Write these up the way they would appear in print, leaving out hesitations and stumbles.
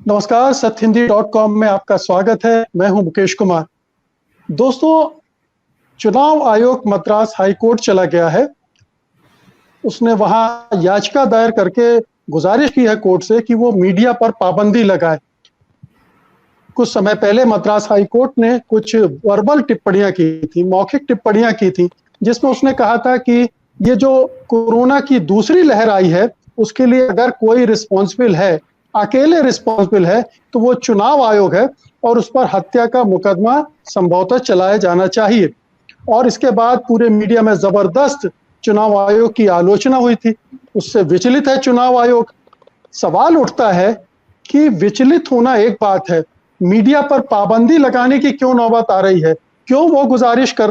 नमस्कार, सत्यहिंदी.com में आपका स्वागत है। मैं हूं मुकेश कुमार। दोस्तों, चुनाव आयोग मद्रास हाई कोर्ट चला गया है। उसने वहां याचिका दायर करके गुजारिश की है कोर्ट से कि वो मीडिया पर पाबंदी लगाए। कुछ समय पहले मद्रास हाई कोर्ट ने कुछ वर्बल टिप्पणियां की थी, मौखिक टिप्पणियां की थी, जिसमें उसने कहा था कि ये जो कोरोना की दूसरी लहर आई है, उसके लिए अगर कोई रिस्पॉन्सिबल है, अकेले रिस्पॉन्सिबल है, तो वो चुनाव आयोग है और उस पर हत्या का मुकदमा संभवतः चलाया जाना चाहिए। और इसके बाद पूरे मीडिया में जबरदस्त चुनाव आयोग की आलोचना हुई थी। उससे विचलित है चुनाव आयोग। सवाल उठता है कि विचलित होना एक बात है, मीडिया पर पाबंदी लगाने की क्यों नौबत आ रही है? क्यों वो गुजारिश कर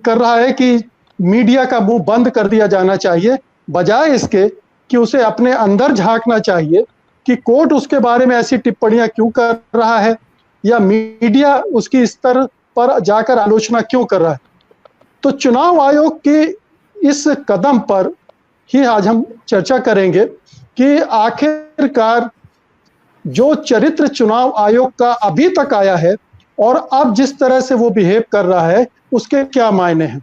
रहा है कि मीडिया का मुंह बंद कर दिया जाना चाहिए, बजाय इसके कि उसे अपने अंदर झांकना चाहिए कि कोर्ट उसके बारे में ऐसी टिप्पणियां क्यों कर रहा है, या मीडिया उसकी स्तर पर जाकर आलोचना क्यों कर रहा है। तो चुनाव आयोग के इस कदम पर ही आज हम चर्चा करेंगे कि आखिरकार जो चरित्र चुनाव आयोग का अभी तक आया है और अब जिस तरह से वो बिहेव कर रहा है, उसके क्या मायने हैं।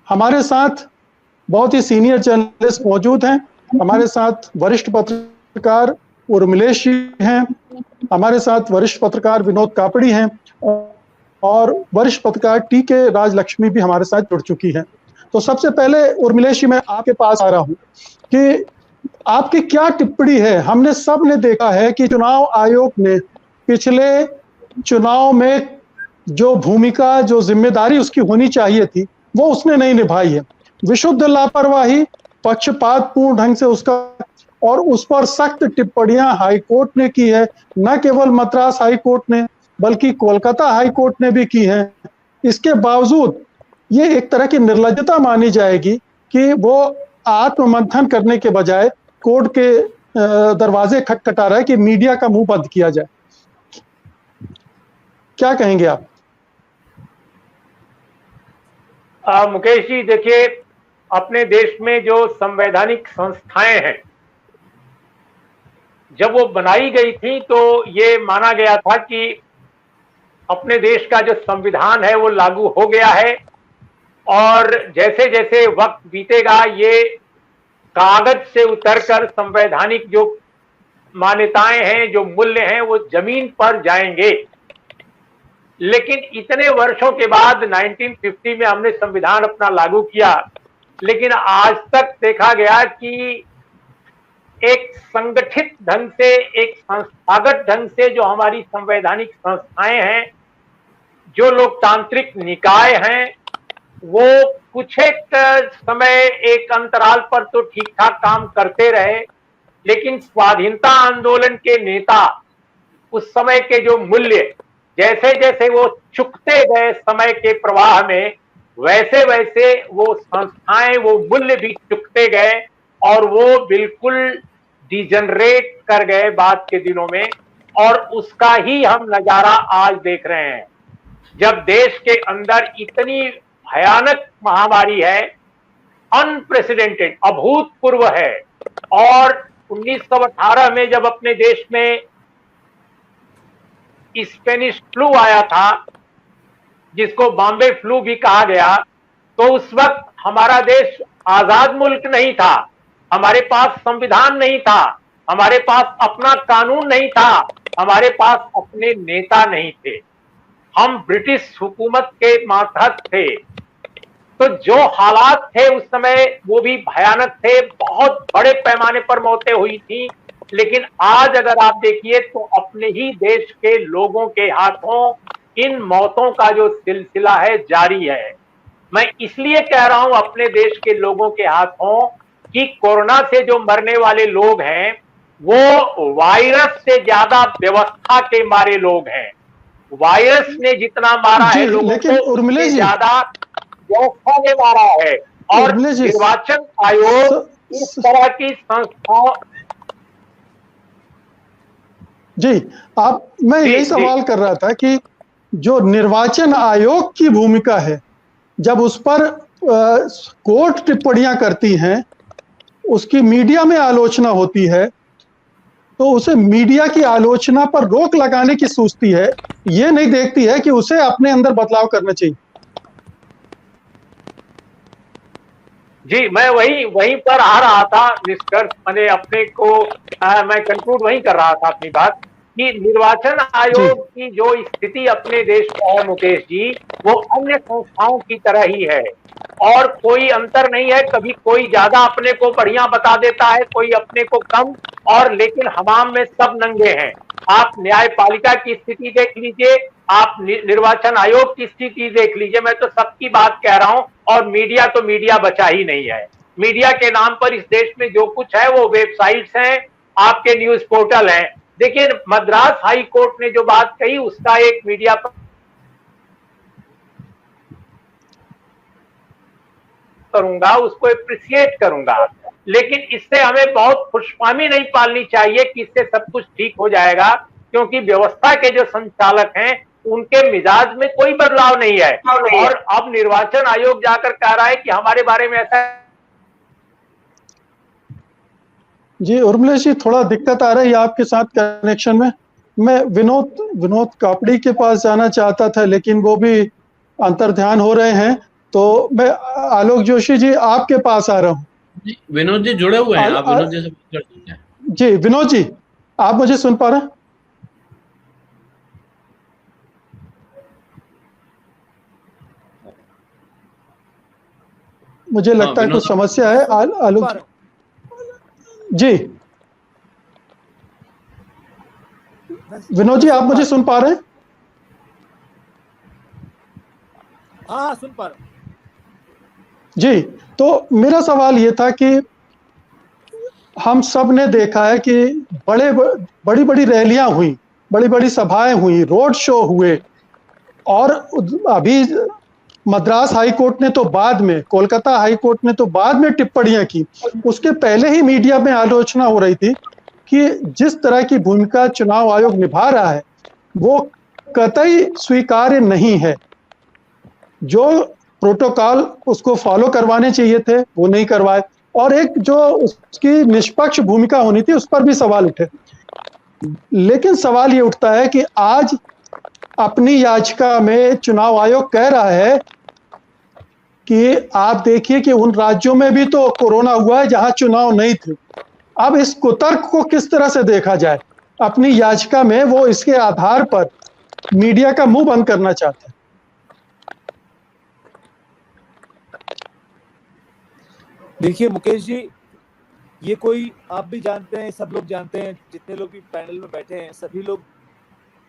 हमारे साथ बहुत ही सीनियर जर्नलिस्ट मौजूद हैं। हमारे साथ वरिष्ठ पत्रकार उर्मिलेश जी हैं, हमारे साथ वरिष्ठ पत्रकार विनोद कापड़ी हैं और वरिष्ठ पत्रकार टी.के. राजलक्ष्मी भी हमारे साथ जुड़ चुकी हैं। तो सबसे पहले उर्मिलेश जी, मैं आपके पास आ रहा हूं कि आपकी क्या टिप्पणी है। हमने सब ने देखा है कि चुनाव आयोग ने पिछले चुनाव में जो भूमिका, जो जिम्मेदारी उसकी होनी चाहिए थी, वो उसने नहीं निभाई है। विशुद्ध लापरवाही, पक्षपातपूर्ण ढंग से उसका, और उस पर सख्त टिप्पणियां हाई कोर्ट ने की है। न केवल मद्रास हाई कोर्ट ने, बल्कि कोलकाता हाई कोर्ट ने भी की है। इसके बावजूद ये एक तरह की निर्लज्जता मानी जाएगी कि वो आत्ममंथन करने के बजाय कोर्ट के दरवाजे खटखटा रहा है कि मीडिया का मुंह बंद किया जाए। क्या कहेंगे आप? मुकेश जी, देखिए, अपने देश में जो संवैधानिक संस्थाएं हैं, जब वो बनाई गई थी तो ये माना गया था कि अपने देश का जो संविधान है वो लागू हो गया है और जैसे जैसे वक्त बीतेगा ये कागज से उतरकर संवैधानिक जो मान्यताएं हैं, जो मूल्य हैं, वो जमीन पर जाएंगे। लेकिन इतने वर्षों के बाद 1950 में हमने संविधान अपना लागू किया, लेकिन आज तक देखा गया कि एक संगठित ढंग से, एक संस्थागत ढंग से जो हमारी संवैधानिक संस्थाएं हैं, जो लोकतांत्रिक निकाय हैं, वो कुछ एक समय, एक अंतराल पर तो ठीक ठाक काम करते रहे, लेकिन स्वाधीनता आंदोलन के नेता उस समय के जो मूल्य, जैसे जैसे वो चुकते गए समय के प्रवाह में, वैसे वैसे वो संस्थाएं, वो मूल्य भी चुकते गए और वो बिल्कुल डिजनरेट कर गए बाद के दिनों में। और उसका ही हम नजारा आज देख रहे हैं, जब देश के अंदर इतनी भयानक महामारी है, अनप्रेसिडेंटेड, अभूतपूर्व है। और 1918 में जब अपने देश में स्पेनिश फ्लू आया था, जिसको बॉम्बे फ्लू भी कहा गया, तो उस वक्त हमारा देश आजाद मुल्क नहीं था, हमारे पास संविधान नहीं था, हमारे पास अपना कानून नहीं था, हमारे पास अपने नेता नहीं थे, हम ब्रिटिश हुकूमत के मातहत थे। तो जो हालात थे उस समय वो भी भयानक थे, बहुत बड़े पैमाने पर मौतें हुई थी। लेकिन आज अगर आप देखिए तो अपने ही देश के लोगों के हाथों इन मौतों का जो सिलसिला है जारी है। मैं इसलिए कह रहा हूं अपने देश के लोगों के हाथों कि कोरोना से जो मरने वाले लोग हैं वो वायरस से ज्यादा व्यवस्था के मारे लोग हैं। वायरस ने जितना मारा है लोगों को, उससे ज्यादा व्यवस्था ने मारा है। और निर्वाचन आयोग इस तरह की संस्थाओं, जी, मैं यही सवाल कर रहा था कि जो निर्वाचन आयोग की भूमिका है, जब उस पर कोर्ट टिप्पणियां करती हैं, उसकी मीडिया में आलोचना होती है, तो उसे मीडिया की आलोचना पर रोक लगाने की सोचती है, ये नहीं देखती है कि उसे अपने अंदर बदलाव करना चाहिए। जी, मैं वहीं पर आ रहा था निष्कर्ष, मैंने अपने को मैं कंक्लूड वहीं कर रहा था अपनी बात कि निर्वाचन जी आयोग की जो स्थिति अपने देश में है मुकेश जी, वो अन्य संस्थाओं की तरह ही है और कोई अंतर नहीं है। कभी कोई ज्यादा अपने को बढ़िया बता देता है, कोई अपने को कम, और लेकिन हमाम में सब नंगे हैं। आप न्यायपालिका की स्थिति देख लीजिए, आप निर्वाचन आयोग की स्थिति देख लीजिए, मैं तो सबकी बात कह रहा हूं। और मीडिया तो मीडिया बचा ही नहीं है। मीडिया के नाम पर इस देश में जो कुछ है वो वेबसाइट्स हैं, आपके न्यूज पोर्टल हैं। देखिए, मद्रास हाई कोर्ट ने जो बात कही उसका एक मीडिया पर करूंगा, उसको अप्रिशिएट करूंगा, लेकिन इससे हमें बहुत खुशफहमी नहीं पालनी चाहिए कि इससे सब कुछ ठीक हो जाएगा, क्योंकि व्यवस्था के जो संचालक हैं उनके मिजाज में कोई बदलाव नहीं है। और अब निर्वाचन आयोग जाकर कह रहा है कि हमारे बारे में ऐसा। जी उर्मिलेश जी, थोड़ा दिक्कत आ रही है आपके साथ कनेक्शन में। मैं विनोद कापड़ी के पास जाना चाहता था, लेकिन वो भी अंतर्ध्यान हो रहे हैं, तो मैं आलोक जोशी जी आपके पास आ रहा हूँ। विनोद जी जुड़े हुए हैं, आप विनोद जी से बात कर सकते हैं। जी विनोद जी, आप मुझे सुन पा रहे हैं? मुझे लगता है कुछ समस्या है। आलोक जी, विनोद जी आप मुझे सुन पा रहे हैं? हाँ सुन पा रहा हूं जी, तो मेरा सवाल ये था कि हम सब ने देखा है कि बड़ी बड़ी रैलियां हुई, बड़ी बड़ी सभाएं हुई, रोड शो हुए, और अभी मद्रास हाई कोर्ट ने तो बाद में, कोलकाता हाई कोर्ट ने तो बाद में टिप्पणियां की। उसके पहले ही मीडिया में आलोचना हो रही थी कि जिस तरह की भूमिका चुनाव आयोग निभा रहा है वो कतई स्वीकार्य नहीं है। जो प्रोटोकॉल उसको फॉलो करवाने चाहिए थे वो नहीं करवाए, और एक जो उसकी निष्पक्ष भूमिका होनी थी उस पर भी सवाल उठे। लेकिन सवाल ये उठता है कि आज अपनी याचिका में चुनाव आयोग कह रहा है कि आप देखिए कि उन राज्यों में भी तो कोरोना हुआ है जहां चुनाव नहीं थे। अब इस कुतर्क को किस तरह से देखा जाए? अपनी याचिका में वो इसके आधार पर मीडिया का मुंह बंद करना चाहते हैं। देखिए मुकेश जी, ये कोई, आप भी जानते हैं, सब लोग जानते हैं, जितने लोग भी पैनल में बैठे हैं सभी लोग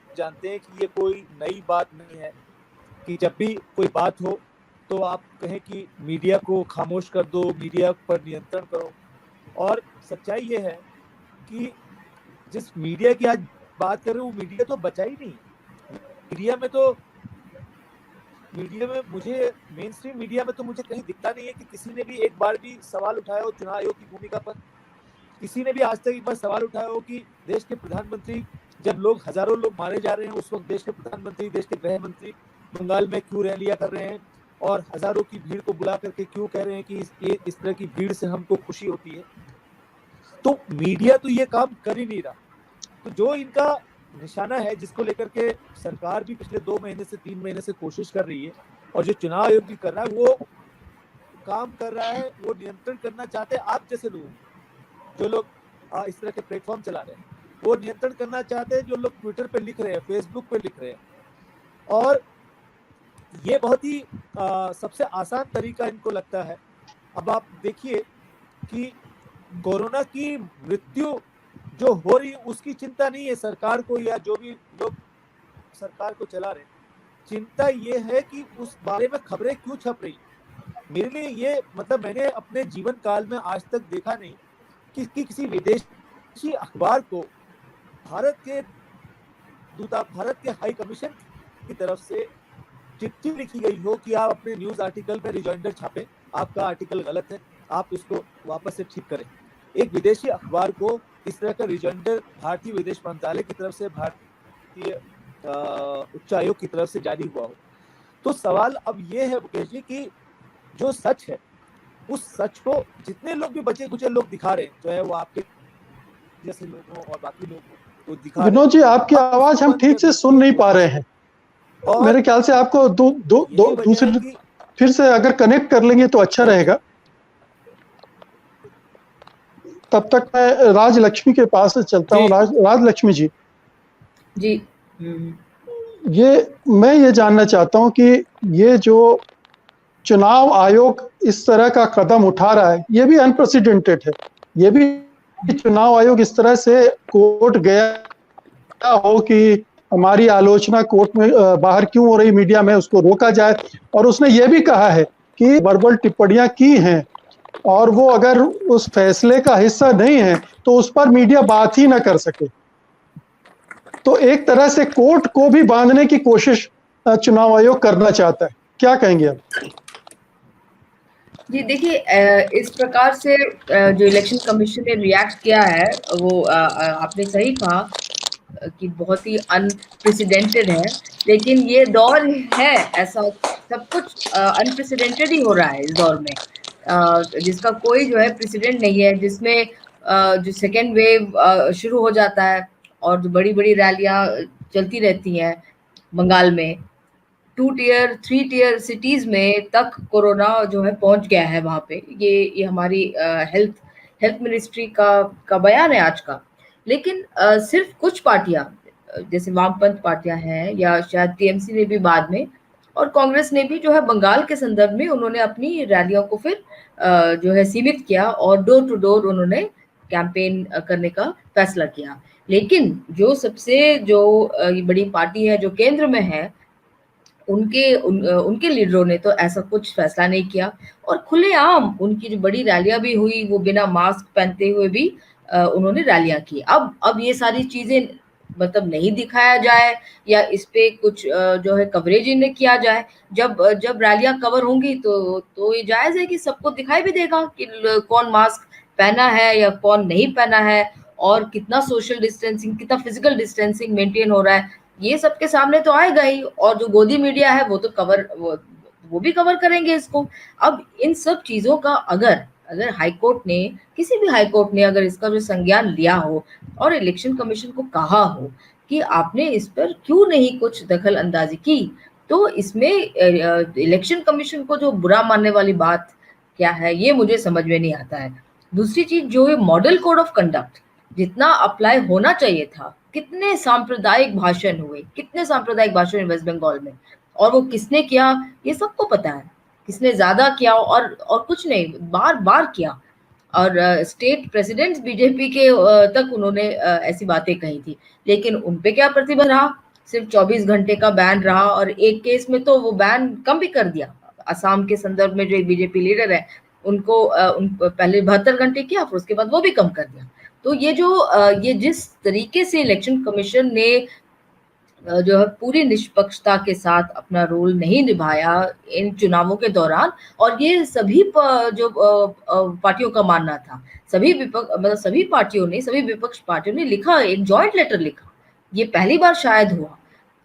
जानते हैं कि ये कोई नई बात नहीं है कि जब भी कोई बात हो तो आप कहें कि मीडिया को खामोश कर दो, मीडिया पर नियंत्रण करो। और सच्चाई ये है कि जिस मीडिया की आज बात कर रहे हो वो मीडिया तो बचा ही नहीं। मीडिया में मुझे, मेन स्ट्रीम मीडिया में तो मुझे कहीं दिखता नहीं है कि किसी ने भी एक बार भी सवाल उठाया हो चुनाव आयोग की भूमिका पर। किसी ने भी आज तक एक बार सवाल उठाया हो कि देश के प्रधानमंत्री, जब लोग हजारों लोग मारे जा रहे हैं उस वक्त देश के प्रधानमंत्री, देश के गृह मंत्री बंगाल में क्यों रैलियां कर रहे हैं और हजारों की भीड़ को बुला करके क्यों कह रहे हैं कि इस तरह की भीड़ से हमको खुशी होती है। तो मीडिया तो ये काम कर ही नहीं रहा। तो जो इनका निशाना है, जिसको लेकर के सरकार भी पिछले 2 महीने से 3 महीने से कोशिश कर रही है, और जो चुनाव आयोग भी कर रहा है, वो काम कर रहा है, वो नियंत्रण करना चाहते हैं। आप जैसे लोग, जो लोग इस तरह के प्लेटफॉर्म चला रहे हैं, वो नियंत्रण करना चाहते हैं। जो लोग ट्विटर पे लिख रहे हैं, फेसबुक पे लिख रहे हैं, और ये बहुत ही सबसे आसान तरीका इनको लगता है। अब आप देखिए कि कोरोना की मृत्यु जो हो रही उसकी चिंता नहीं है सरकार को, या जो भी लोग सरकार को चला रहे, चिंता ये है कि उस बारे में खबरें क्यों छप रही। मेरे लिए ये, मतलब मैंने अपने जीवन काल में आज तक देखा नहीं कि किसी विदेशी अखबार को भारत के हाई कमीशन की तरफ से चिट्ठी लिखी गई हो कि आप अपने न्यूज आर्टिकल पे रिजॉइंडर छापें, आपका आर्टिकल गलत है, आप इसको वापस से ठीक करें। एक विदेशी अखबार को इस तरह का रिजॉइंडर भारतीय विदेश मंत्रालय की तरफ से, भारतीय उच्च आयोग की तरफ से जारी हुआ हो। तो सवाल अब ये है मुकेश जी कि जो सच है उस सच को जितने लोग भी बचे कुछ लोग दिखा रहे हैं, चाहे वो आपके जैसे लोगों और बाकी लोग को दिखा विनोद जी, आपकी आवाज हम ठीक से सुन नहीं पा रहे हैं। और मेरे ख्याल से आपको दूसरी फिर से अगर कनेक्ट कर लेंगे तो अच्छा रहेगा। तब तक मैं राजलक्ष्मी के पास से चलता हूँ। राजलक्ष्मी जी जी, मैं ये जानना चाहता हूँ कि ये जो चुनाव आयोग इस तरह का कदम उठा रहा है, ये भी अनप्रेसिडेंटेड है। ये भी चुनाव आयोग इस तरह से कोर्ट गया हो कि हमारी आलोचना कोर्ट में बाहर क्यों हो रही मीडिया में, उसको रोका जाए। और उसने ये भी कहा है कि वर्बल टिप्पणियां की हैं और वो अगर उस फैसले का हिस्सा नहीं है तो उस पर मीडिया बात ही ना कर सके। तो एक तरह से कोर्ट को भी बांधने की कोशिश चुनाव आयोग करना चाहता है। क्या कहेंगे आप? जी देखिए, इस प्रकार से जो इलेक्शन कमीशन ने रिएक्ट किया है वो आपने सही कहा कि बहुत ही अनप्रेसिडेंटेड है। लेकिन ये दौर है ऐसा, सब कुछ अनप्रेसिडेंटेड ही हो रहा है इस दौर में, जिसका कोई जो है प्रेसिडेंट नहीं है, जिसमें जो सेकेंड वेव शुरू हो जाता है और जो बड़ी बड़ी रैलियां चलती रहती हैं बंगाल में, 2 टियर 3 टियर सिटीज में तक कोरोना जो है पहुंच गया है वहां पे। ये हमारी हेल्थ मिनिस्ट्री का बयान है आज का। लेकिन सिर्फ कुछ पार्टियां, जैसे वामपंथ पार्टियां हैं या शायद टीएमसी ने भी बाद में, और कांग्रेस ने भी जो है बंगाल के संदर्भ में उन्होंने अपनी रैलियों को फिर जो है सीमित किया और डोर टू डोर उन्होंने कैंपेन करने का फैसला किया। लेकिन जो सबसे जो बड़ी पार्टी है जो केंद्र में है, उनके लीडरों ने तो ऐसा कुछ फैसला नहीं किया और खुलेआम उनकी जो बड़ी रैलियां भी हुई वो बिना मास्क पहनते हुए भी उन्होंने रैलियां की। अब ये सारी चीजें मतलब नहीं दिखाया जाए या इस पे कुछ जो है कवरेज इन्हें किया जाए। जब रैलियां कवर होंगी तो ये जायज है कि सबको दिखाई भी देगा कि कौन मास्क पहना है या कौन नहीं पहना है और कितना सोशल डिस्टेंसिंग, कितना फिजिकल डिस्टेंसिंग मेंटेन हो रहा है, ये सबके सामने तो आएगा ही। और जो गोदी मीडिया है वो तो वो भी कवर करेंगे इसको। अब इन सब चीजों का अगर हाई कोर्ट ने, किसी भी हाई कोर्ट ने अगर इसका जो संज्ञान लिया हो और इलेक्शन कमीशन को कहा हो कि आपने इस पर क्यों नहीं कुछ दखल अंदाजी की, तो इसमें इलेक्शन कमीशन को जो बुरा मानने वाली बात क्या है ये मुझे समझ में नहीं आता है। दूसरी चीज जो है मॉडल कोड ऑफ कंडक्ट जितना अप्लाई होना चाहिए था, कितने सांप्रदायिक भाषण हुए, कितने सांप्रदायिक भाषण वेस्ट बंगाल में, और वो किसने किया ये सबको पता है, किसने ज्यादा किया और कुछ नहीं, बार बार किया। और स्टेट प्रेसिडेंट्स बीजेपी के तक उन्होंने ऐसी बातें कही थी, लेकिन उनपे क्या प्रतिबंध रहा? सिर्फ 24 घंटे का बैन रहा और एक केस में तो वो बैन कम भी कर दिया। असम के संदर्भ में जो एक बीजेपी लीडर है उनको पहले 72 घंटे किया, फिर उसके बाद वो भी कम कर दिया। तो ये जिस तरीके से इलेक्शन कमीशन ने जो है पूरी निष्पक्षता के साथ अपना रोल नहीं निभाया इन चुनावों के दौरान, और ये सभी जो पार्टियों का मानना था, सभी पार्टियों ने, सभी विपक्ष पार्टियों ने लिखा, एक जॉइंट लेटर लिखा। ये पहली बार शायद हुआ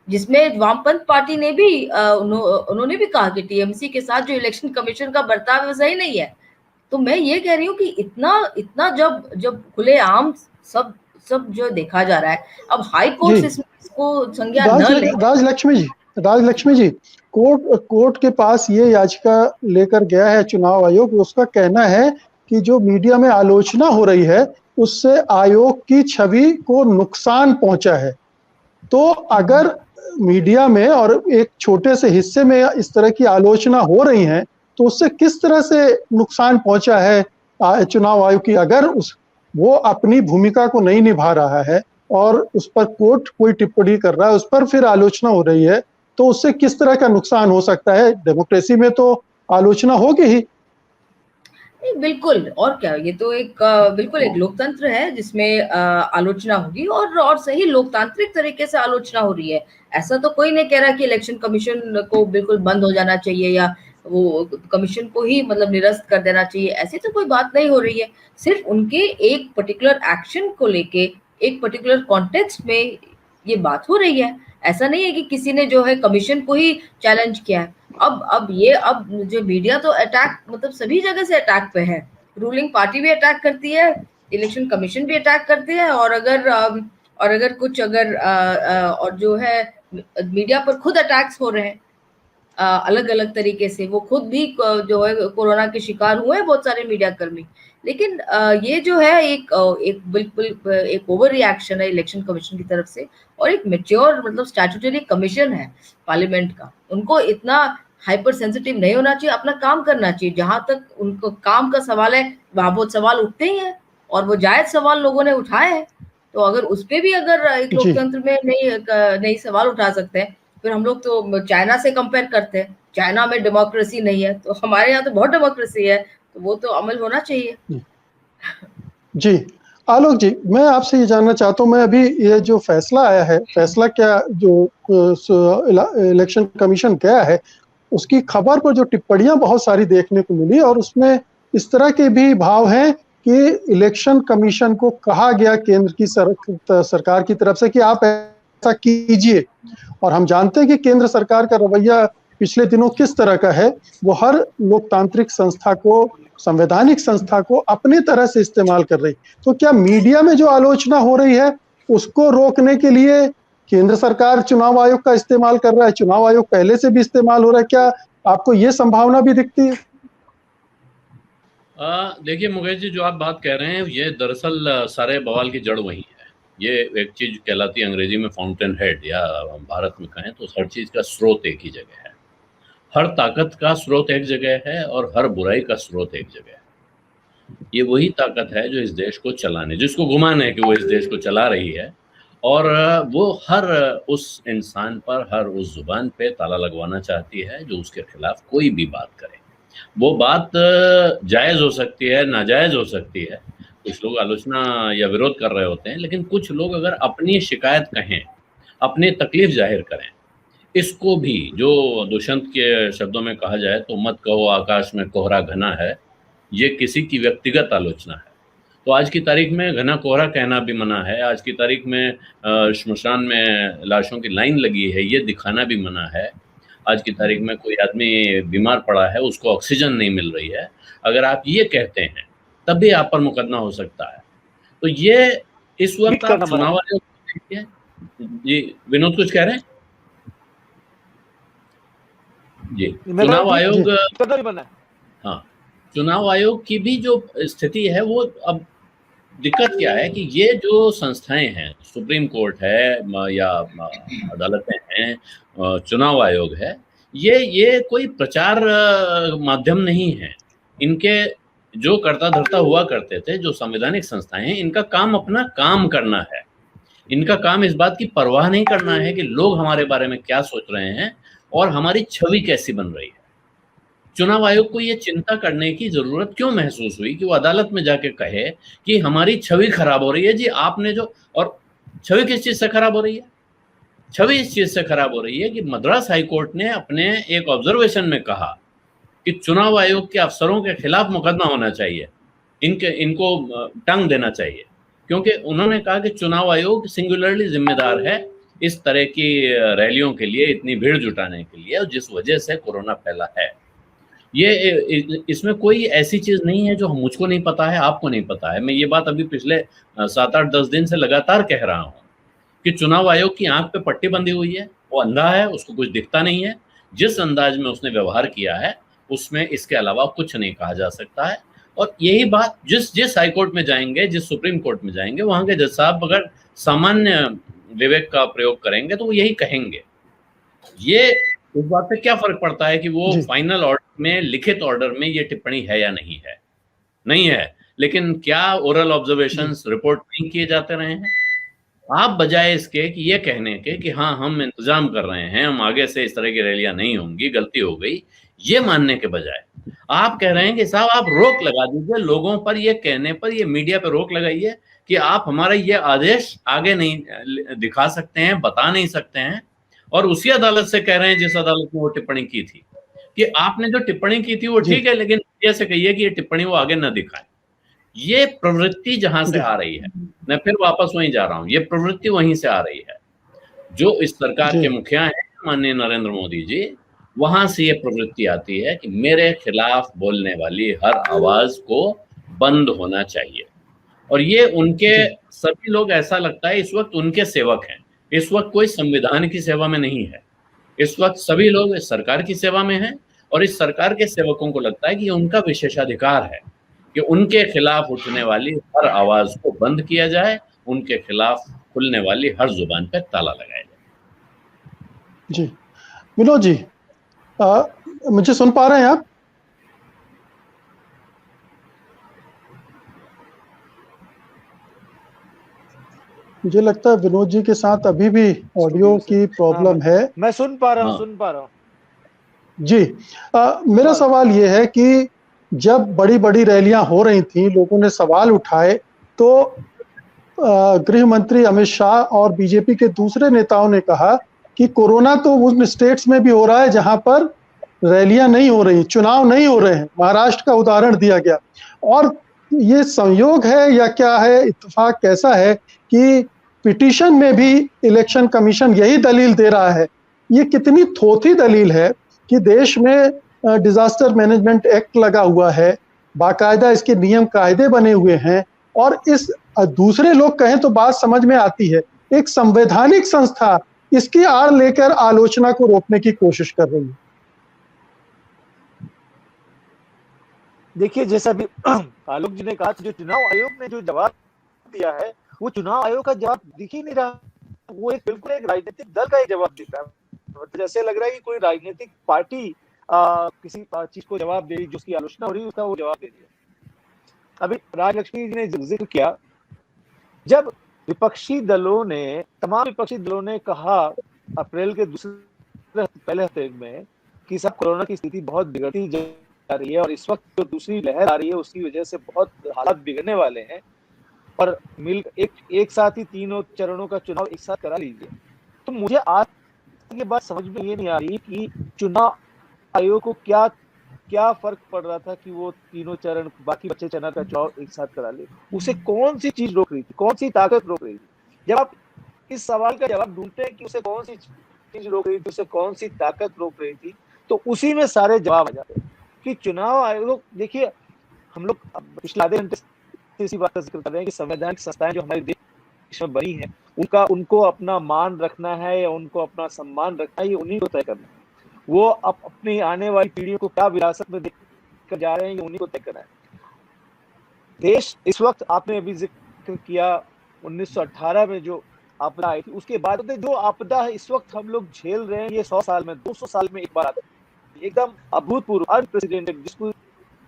जिसमें वामपंथ पार्टी ने भी उन्होंने भी कहा कि टीएमसी के साथ जो इलेक्शन कमीशन का बर्ताव है सही नहीं है। तो मैं ये कह रही हूँ कि इतना जब खुलेआम सब जो देखा जा रहा है, अब हाई कोर्ट इसको संज्ञान न ले। राजलक्ष्मी जी, कोर्ट के पास ये याचिका लेकर गया है चुनाव आयोग। उसका कहना है कि जो मीडिया में आलोचना हो रही है उससे आयोग की छवि को नुकसान पहुंचा है। तो अगर मीडिया में और एक छोटे से हिस्से में इस तरह की आलोचना हो रही है तो उससे किस तरह से नुकसान पहुंचा है चुनाव आयोग की? अगर वो अपनी भूमिका को नहीं निभा रहा है और उस पर कोर्ट कोई टिप्पणी कर रहा है, उस पर फिर आलोचना हो रही है, तो उससे किस तरह का नुकसान हो सकता है? डेमोक्रेसी में तो आलोचना होगी ही। बिल्कुल, और क्या, ये तो बिल्कुल एक लोकतंत्र है जिसमें आलोचना होगी और सही लोकतांत्रिक तरीके से आलोचना हो रही है। ऐसा तो कोई नहीं कह रहा कि इलेक्शन कमीशन को बिल्कुल बंद हो जाना चाहिए या वो कमीशन को ही मतलब निरस्त कर देना चाहिए, ऐसी तो कोई बात नहीं हो रही है। सिर्फ उनके एक पर्टिकुलर एक्शन को लेके एक पर्टिकुलर कॉन्टेक्स्ट में ये बात हो रही है। ऐसा नहीं है कि किसी ने जो है कमीशन को ही चैलेंज किया है। अब जो मीडिया तो अटैक मतलब सभी जगह से अटैक पे है। रूलिंग पार्टी भी अटैक करती है, इलेक्शन कमीशन भी अटैक करते हैं, और अगर कुछ और जो है मीडिया पर खुद अटैक्स हो रहे हैं अलग अलग तरीके से, वो खुद भी जो है कोरोना के शिकार हुए हैं बहुत सारे मीडिया कर्मी। लेकिन ये जो है एक बिल्कुल एक ओवर रिएक्शन है इलेक्शन कमीशन की तरफ से, और एक मेच्योर मतलब स्टैट्यूटरी कमीशन है पार्लियामेंट का, उनको इतना हाइपर सेंसिटिव नहीं होना चाहिए, अपना काम करना चाहिए। जहां तक उनको काम का सवाल है वहां बहुत सवाल उठते ही हैं, और वो जायज सवाल लोगों ने उठाए हैं। तो अगर उस पे भी अगर एक लोकतंत्र में नहीं सवाल उठा सकते हैं, फिर हम लोग तो चाइना से कंपेयर करते हैं, चाइना में डेमोक्रेसी नहीं है, तो हमारे यहाँ तो बहुत डेमोक्रेसी है, तो वो तो अमल होना चाहिए। जी आलोक जी, मैं आपसे ये जानना चाहता हूँ, मैं अभी ये जो फैसला आया है, फैसला क्या जो इलेक्शन कमीशन गया है, उसकी खबर पर जो टिप्पणियां बहुत सारी देखने को मिली, और उसमें इस तरह के भी भाव हैं कि इलेक्शन कमीशन को कहा गया केंद्र की सरकार की तरफ से कि आप ऐसा कीजिए, और हम जानते हैं कि केंद्र सरकार का रवैया पिछले दिनों किस तरह का है। वो हर लोकतांत्रिक संस्था को, संवैधानिक संस्था को अपने तरह से इस्तेमाल कर रही। तो क्या मीडिया में जो आलोचना हो रही है उसको रोकने के लिए केंद्र सरकार चुनाव आयोग का इस्तेमाल कर रहा है? चुनाव आयोग पहले से भी इस्तेमाल हो रहा है, क्या आपको ये संभावना भी दिखती है? देखिए मुकेश जी, जो आप बात कह रहे हैं ये दरअसल सारे बवाल की जड़ वही है। ये एक चीज कहलाती है अंग्रेजी में फाउंटेन हेड, या भारत में कहें तो हर चीज का स्रोत एक ही जगह है। हर ताकत का स्रोत एक जगह है और हर बुराई का स्रोत एक जगह है। ये वही ताकत है जो इस देश को चलाने, जिसको गुमान है कि वो इस देश को चला रही है, और वो हर उस इंसान पर, हर उस जुबान पे ताला लगवाना चाहती है जो उसके खिलाफ कोई भी बात करे। वो बात जायज हो सकती है, नाजायज हो सकती है, कुछ लोग आलोचना या विरोध कर रहे होते हैं, लेकिन कुछ लोग अगर अपनी शिकायत कहें, अपनी तकलीफ जाहिर करें, इसको भी जो दुष्यंत के शब्दों में कहा जाए तो मत कहो आकाश में कोहरा घना है, ये किसी की व्यक्तिगत आलोचना है। तो आज की तारीख में घना कोहरा कहना भी मना है, आज की तारीख में श्मशान में लाशों की लाइन लगी है ये दिखाना भी मना है, आज की तारीख में कोई आदमी बीमार पड़ा है उसको ऑक्सीजन नहीं मिल रही है, अगर आप ये कहते हैं तब भी आप पर मुकदमा हो सकता है। तो ये इस वक्त आप चुनाव आयोग, जी विनोद कुछ कह रहे हैं? जी चुनाव आयोग, हाँ चुनाव आयोग की भी जो स्थिति है वो, अब दिक्कत क्या है कि ये जो संस्थाएं हैं, सुप्रीम कोर्ट है या अदालतें हैं, चुनाव आयोग है, ये कोई प्रचार माध्यम नहीं है। इनके जो कर्ता धर्ता हुआ करते थे, जो संवैधानिक संस्थाएं हैं, इनका काम अपना काम करना है। इनका काम इस बात की परवाह नहीं करना है कि लोग हमारे बारे में क्या सोच रहे हैं और हमारी छवि कैसी बन रही है। चुनाव आयोग को ये चिंता करने की जरूरत क्यों महसूस हुई कि वो अदालत में जाके कहे कि हमारी छवि खराब हो रही है? जी आपने जो, और छवि किस चीज से खराब हो रही है? छवि इस चीज से खराब हो रही है कि मद्रास हाईकोर्ट ने अपने एक ऑब्जर्वेशन में कहा कि चुनाव आयोग के अफसरों के खिलाफ मुकदमा होना चाहिए, इनको टंग देना चाहिए, क्योंकि उन्होंने कहा कि चुनाव आयोग सिंगुलरली जिम्मेदार है इस तरह की रैलियों के लिए, इतनी भीड़ जुटाने के लिए, और जिस वजह से कोरोना फैला है। ये इसमें कोई ऐसी चीज नहीं है जो मुझको नहीं पता है, आपको नहीं पता है। मैं ये बात अभी पिछले 7-8-10 दिन से लगातार कह रहा हूँ कि चुनाव आयोग की आंख पे पट्टी बंधी हुई है, वो अंधा है, उसको कुछ दिखता नहीं है। जिस अंदाज में उसने व्यवहार किया है उसमें इसके अलावा कुछ नहीं कहा जा सकता है। और यही बात जिस हाईकोर्ट में जाएंगे, जिस सुप्रीम कोर्ट में जाएंगे, वहां के जज साहब अगर सामान्य विवेक का प्रयोग करेंगे तो वो यही कहेंगे। ये इस बात पे क्या फर्क पड़ता है कि वो फाइनल ऑर्डर में, लिखित ऑर्डर में ये टिप्पणी है या नहीं है, लेकिन क्या ओरल ऑब्जर्वेशंस रिपोर्ट नहीं किए जाते रहे हैं? आप बजाय इसके कि ये कहने के कि हाँ हम इंतजाम कर रहे हैं, हम आगे से इस तरह की रैलियां नहीं होंगी, गलती हो गई, ये मानने के बजाय आप कह रहे हैं कि साहब आप रोक लगा दीजिए लोगों पर, ये कहने पर, ये मीडिया पर रोक लगाइए कि आप हमारा ये आदेश आगे नहीं दिखा सकते हैं, बता नहीं सकते हैं। और उसी अदालत से कह रहे हैं जिस अदालत में वो टिप्पणी की थी कि आपने जो टिप्पणी की थी वो ठीक है, लेकिन मीडिया से कहिए कि ये टिप्पणी वो आगे न दिखाएं। ये प्रवृत्ति जहां से आ रही है, मैं फिर वापस वहीं जा रहा हूं, ये प्रवृत्ति वहीं से आ रही है। जो इस सरकार के मुखिया हैं माननीय नरेंद्र मोदी जी, वहां से ये प्रवृत्ति आती है कि मेरे खिलाफ बोलने वाली हर आवाज को बंद होना चाहिए। और ये उनके सभी लोग, ऐसा लगता है इस वक्त उनके सेवक हैं। इस वक्त कोई संविधान की सेवा में नहीं है, इस वक्त सभी लोग इस सरकार की सेवा में हैं, और इस सरकार के सेवकों को लगता है कि उनका विशेषाधिकार है कि उनके खिलाफ उठने वाली हर आवाज को बंद किया जाए, उनके खिलाफ खुलने वाली हर जुबान पर ताला लगाया जाए। जी विनोद जी, मुझे सुन पा रहे हैं आप? मुझे लगता है विनोद जी के साथ अभी भी ऑडियो की प्रॉब्लम है। मैं सुन पा रहा हूँ। जी, मेरा सवाल ये है कि जब बड़ी बड़ी रैलियां हो रही थी, लोगों ने सवाल उठाए, तो गृह मंत्री अमित शाह और बीजेपी के दूसरे नेताओं ने कहा कि कोरोना तो उन स्टेट्स में भी हो रहा है जहां पर रैलियां नहीं हो रही, चुनाव नहीं हो रहे हैं। महाराष्ट्र का उदाहरण दिया गया। और ये संयोग है या क्या है, इत्तेफाक कैसा है कि पिटीशन में भी इलेक्शन कमीशन यही दलील दे रहा है? ये कितनी थोथी दलील है कि देश में डिजास्टर मैनेजमेंट एक्ट लगा हुआ है, बाकायदा इसके नियम कायदे बने हुए हैं, और इस दूसरे लोग कहें तो बात समझ में आती है, एक संवैधानिक संस्था इसकी आड़ लेकर आलोचना को रोकने की कोशिश कर रही है। देखिए, जैसा भी आलोक जी ने कहा, जो चुनाव आयोग ने जो जवाब दिया है, वो चुनाव आयोग का जवाब दिख ही नहीं रहा। वो बिल्कुल एक राजनीतिक दल का ही जवाब दिख रहा है। जैसे लग रहा है कि कोई राजनीतिक पार्टी किसी चीज को जवाब दे रही, जो उसकी आलोचना हो रही है उसका वो जवाब दे रही है। अभी राजलक्ष्मी जी ने जिक्र किया, जब तमाम विपक्षी दलों ने कहा अप्रैल के पहले हफ्ते में कि सब कोरोना की स्थिति बहुत बिगड़ती जा रही है और इस वक्त जो दूसरी लहर आ रही है उसकी वजह से बहुत हालात बिगड़ने वाले हैं, और एक साथ ही तीनों चरणों का चुनाव एक साथ करा लीजिए। तो मुझे आज ये बात समझ में ये नहीं आ रही कि चुनाव आयोग को क्या फर्क पड़ रहा था कि वो तीनों चरण, बाकी बच्चे चरण का चुनाव एक साथ करा ले। उसे कौन सी चीज रोक रही थी, कौन सी ताकत रोक रही थी? जब आप इस सवाल का जवाब ढूंढते हैं कि उसे कौन सी चीज रोक रही थी, उसे कौन सी ताकत रोक रही थी, तो उसी में सारे जवाब आ जाते हैं कि चुनाव आयोग। देखिए, हम लोग पिछले आधे घंटे से इसी बात का जिक्र कर रहे हैं कि संवैधानिक संस्थाएं जो हमारे देश में बनी है, उनको अपना मान रखना है या उनको अपना सम्मान रखना है, ये उन्हीं को तय करना है। वो अपनी आने वाली पीढ़ियों को क्या विरासत में देकर जा रहे हैं, ये उन्हीं को तय करना है। देश इस वक्त, आपने अभी जिक्र किया 1918 में जो आपदा आई थी, उसके बाद जो आपदा इस वक्त हम लोग झेल रहे हैं, ये 100 साल में 200 साल में एक बार आती है, एकदम अभूतपूर्व, अनप्रेसिडेंटेड,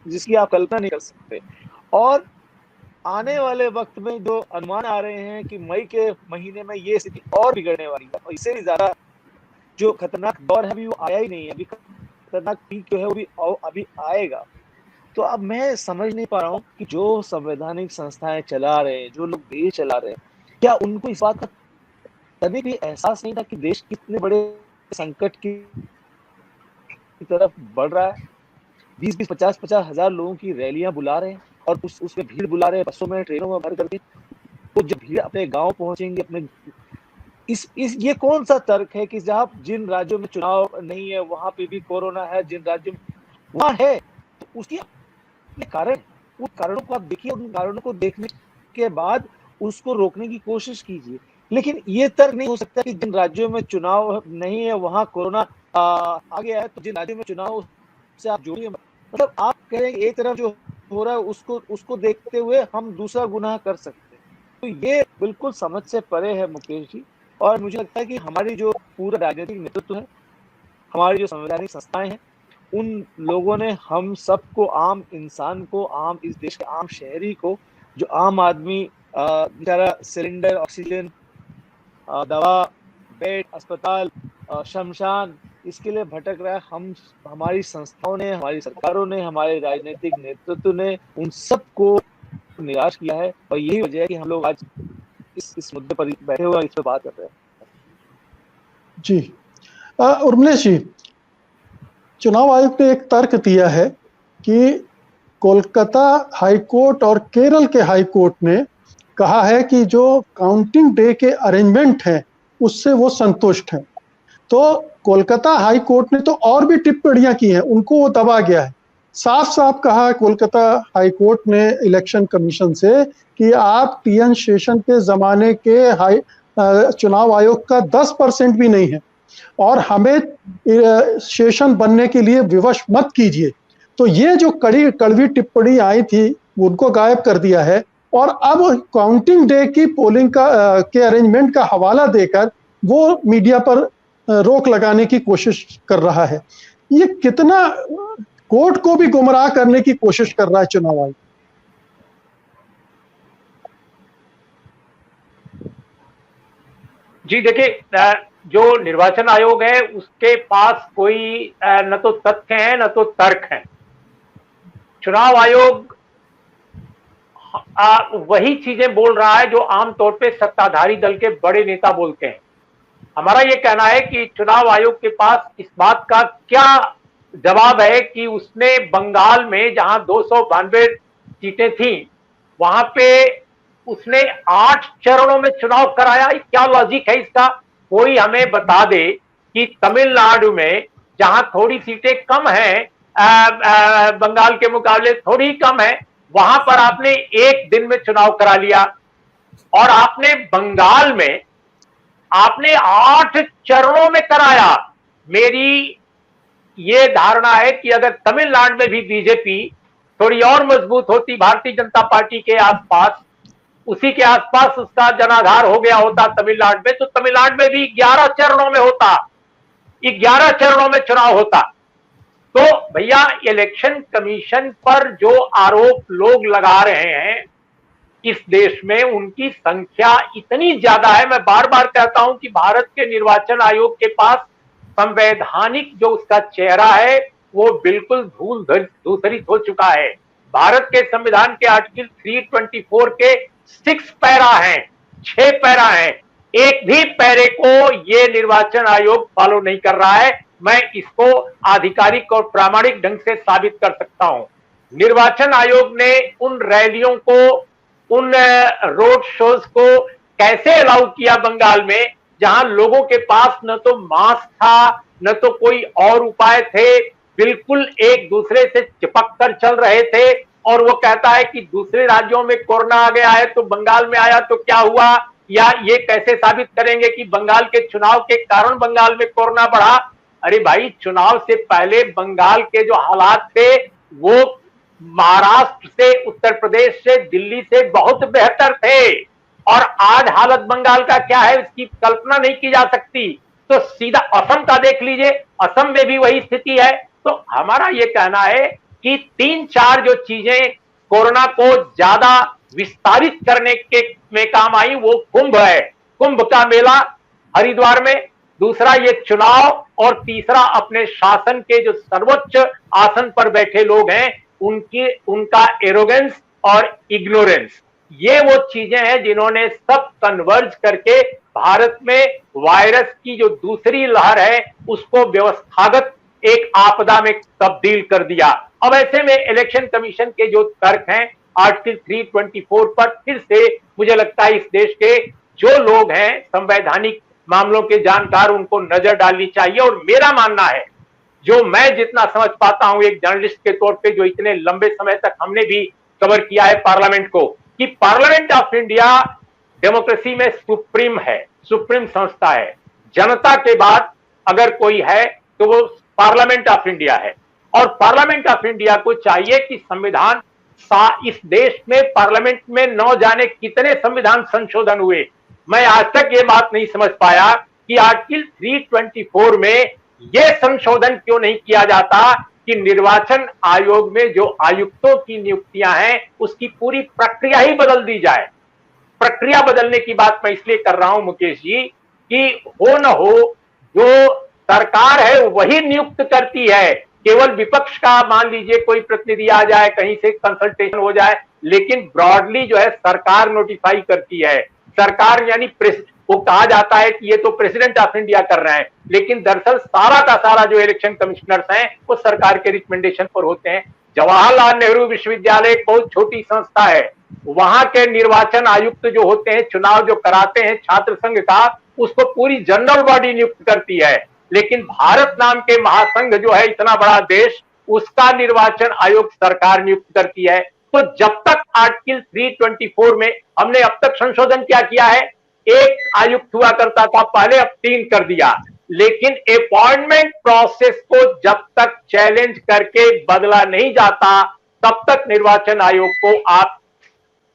जिसकी आप कल्पना नहीं कर सकते। और आने वाले वक्त में जो अनुमान आ रहे हैं कि मई के महीने में ये स्थिति और बिगड़ने वाली है, और इससे भी ज्यादा जो खतरनाक दौर है अभी वो आया ही नहीं है, अभी खतरनाक पीक जो है वो अभी आएगा। तो अब मैं समझ नहीं पा रहा हूँ कि जो संवैधानिक संस्थाएं चला रहे हैं, जो लोग देश चला रहे हैं, क्या उनको इस बात का कभी भी एहसास नहीं था कि देश कितने बड़े संकट की तरफ बढ़ रहा है? 20-20, 50-50 हजार लोगों की रैलियां बुला रहे हैं और उसमें भीड़ बुला रहे हैं, बसों में, ट्रेनों में भर करके। तो जब भीड़ अपने गांव पहुंचेंगे, अपने ये कौन सा तर्क है कि जहां जिन राज्यों में चुनाव नहीं है वहां पे भी कोरोना है, जिन राज्यों में वहां है, तो उसकी कारण, उन कारणों को आप देखिए, उन कारणों को देखने के बाद उसको रोकने की कोशिश कीजिए। लेकिन ये तर्क नहीं हो सकता कि जिन राज्यों में चुनाव नहीं है वहां कोरोना आ गया है, तो जिन राज्यों में चुनाव से आप जोड़िए। मतलब आप कह रहे हैं एक तरफ जो हो रहा है उसको देखते हुए हम दूसरा गुनाह कर सकते हैं, तो ये बिल्कुल समझ से परे है मुकेश जी। और मुझे लगता है कि हमारी जो पूरा राजनीतिक नेतृत्व है, हमारी जो संवैधानिक संस्थाएं हैं, उन लोगों ने हम सबको, आम इंसान को, आम इस देश के आम शहरी को, जो आम आदमी बेचारा सिलेंडर, ऑक्सीजन, दवा, बेड, अस्पताल, शमशान, इसके लिए भटक रहा है, हमारी संस्थाओं ने, हमारी सरकारों ने, हमारे राजनीतिक नेतृत्व ने उन सबको निराश किया है। और यही वजह है कि हम लोग आज इस मुद्दे पर बैठे हुए इस पर बात कर रहे हैं। जी, उर्मिलेश जी, चुनाव आयोग ने एक तर्क दिया है कि कोलकाता हाईकोर्ट और केरल के हाईकोर्ट ने कहा है कि जो काउंटिंग डे के अरेंजमेंट हैं उससे वो संतुष्ट हैं। तो कोलकाता हाईकोर्ट ने तो और भी टिप्पणियां की हैं, उनको वो दबा गया है। साफ साफ कहा कोलकाता हाई कोर्ट ने इलेक्शन कमीशन से कि आप टीएन शेषन के जमाने के चुनाव आयोग का 10% भी नहीं है और हमें शेषन बनने के लिए विवश मत कीजिए। तो ये जो कड़वी टिप्पणी आई थी उनको गायब कर दिया है और अब काउंटिंग डे की पोलिंग के अरेंजमेंट का हवाला देकर वो मीडिया पर रोक लगाने की कोशिश कर रहा है। ये कितना कोर्ट को भी गुमराह करने की कोशिश कर रहा है चुनाव आयोग। जी देखिए, जो निर्वाचन आयोग है उसके पास कोई न तो तथ्य है न तो तर्क है। चुनाव आयोग वही चीजें बोल रहा है जो आमतौर पे सत्ताधारी दल के बड़े नेता बोलते हैं। हमारा ये कहना है कि चुनाव आयोग के पास इस बात का क्या जवाब है कि उसने बंगाल में जहां 292 सीटें थी वहां पे उसने 8 चरणों में चुनाव कराया। क्या लॉजिक है इसका? कोई हमें बता दे कि तमिलनाडु में जहां थोड़ी सीटें कम हैं, बंगाल के मुकाबले थोड़ी कम है, वहां पर आपने एक दिन में चुनाव करा लिया और आपने बंगाल में आपने 8 चरणों में कराया। मेरी ये धारणा है कि अगर तमिलनाडु में भी बीजेपी थोड़ी और मजबूत होती, भारतीय जनता पार्टी के आसपास, उसी के आसपास उसका जनाधार हो गया होता तमिलनाडु में, तो तमिलनाडु में भी 11 चरणों में होता, 11 चरणों में चुनाव होता। तो भैया इलेक्शन कमीशन पर जो आरोप लोग लगा रहे हैं इस देश में, उनकी संख्या इतनी ज्यादा है। मैं बार बार कहता हूं कि भारत के निर्वाचन आयोग के पास संवैधानिक जो उसका चेहरा है वो बिल्कुल धूसरित हो चुका है। भारत के संविधान के आर्टिकल 324 के 6 पैरा हैं, 6 पैरा हैं, एक भी पैरे को ये निर्वाचन आयोग फॉलो नहीं कर रहा है। मैं इसको आधिकारिक और प्रामाणिक ढंग से साबित कर सकता हूं। निर्वाचन आयोग ने उन रैलियों को, उन रोड शोज को कैसे अलाउ किया बंगाल में, जहां लोगों के पास न तो मास्क था न तो कोई और उपाय थे, बिल्कुल एक दूसरे से चिपक कर चल रहे थे। और वो कहता है कि दूसरे राज्यों में कोरोना आ गया है तो बंगाल में आया तो क्या हुआ, या ये कैसे साबित करेंगे कि बंगाल के चुनाव के कारण बंगाल में कोरोना बढ़ा। अरे भाई, चुनाव से पहले बंगाल के जो हालात थे वो महाराष्ट्र से, उत्तर प्रदेश से, दिल्ली से बहुत बेहतर थे। और आज हालत बंगाल का क्या है इसकी कल्पना नहीं की जा सकती। तो सीधा असम का देख लीजिए, असम में भी वही स्थिति है। तो हमारा ये कहना है कि 3-4 जो चीजें कोरोना को ज्यादा विस्तारित करने के में काम आई वो कुंभ है, कुंभ का मेला हरिद्वार में, दूसरा ये चुनाव, और तीसरा अपने शासन के जो सर्वोच्च आसन पर बैठे लोग हैं उनका एरोगेंस और इग्नोरेंस। ये वो चीजें हैं जिन्होंने सब कन्वर्ज करके भारत में वायरस की जो दूसरी लहर है उसको व्यवस्थागत एक आपदा में तब्दील कर दिया। अब ऐसे में इलेक्शन कमीशन के जो तर्क हैं आर्टिकल 324 पर, फिर से मुझे लगता है इस देश के जो लोग हैं संवैधानिक मामलों के जानकार, उनको नजर डालनी चाहिए। और मेरा मानना है, जो मैं जितना समझ पाता हूं एक जर्नलिस्ट के तौर पे, जो इतने लंबे समय तक हमने भी कवर किया है पार्लियामेंट को, कि पार्लियामेंट ऑफ इंडिया डेमोक्रेसी में सुप्रीम है, सुप्रीम संस्था है। जनता के बाद अगर कोई है तो वो पार्लियामेंट ऑफ इंडिया है। और पार्लियामेंट ऑफ इंडिया को चाहिए कि संविधान, इस देश में पार्लियामेंट में न जाने कितने संविधान संशोधन हुए, मैं आज तक ये बात नहीं समझ पाया कि आर्टिकल 324 में यह संशोधन क्यों नहीं किया जाता कि निर्वाचन आयोग में जो आयुक्तों की नियुक्तियां हैं उसकी पूरी प्रक्रिया ही बदल दी जाए। प्रक्रिया बदलने की बात मैं इसलिए कर रहा हूं मुकेश जी कि हो न हो, जो सरकार है वही नियुक्त करती है। केवल विपक्ष का मान लीजिए कोई प्रतिनिधि आ जाए, कहीं से कंसल्टेशन हो जाए, लेकिन ब्रॉडली जो है सरकार नोटिफाई करती है। सरकार यानी वो कहा जाता है कि ये तो प्रेसिडेंट ऑफ इंडिया कर रहे हैं, लेकिन दरअसल सारा का सारा जो इलेक्शन कमिश्नर्स हैं वो सरकार के रिकमेंडेशन पर होते हैं। जवाहरलाल नेहरू विश्वविद्यालय एक बहुत छोटी संस्था है, वहां के निर्वाचन आयुक्त जो होते हैं, चुनाव जो कराते हैं छात्र संघ का, उसको पूरी जनरल बॉडी नियुक्त करती है। लेकिन भारत नाम के महासंघ जो है, इतना बड़ा देश, उसका निर्वाचन आयोग सरकार नियुक्त करती है। तो जब तक आर्टिकल 324 में हमने अब तक संशोधन क्या किया है, एक आयुक्त हुआ करता था पहले, अब 3 कर दिया। लेकिन अपॉइंटमेंट प्रोसेस को जब तक चैलेंज करके बदला नहीं जाता, तब तक निर्वाचन आयोग को आप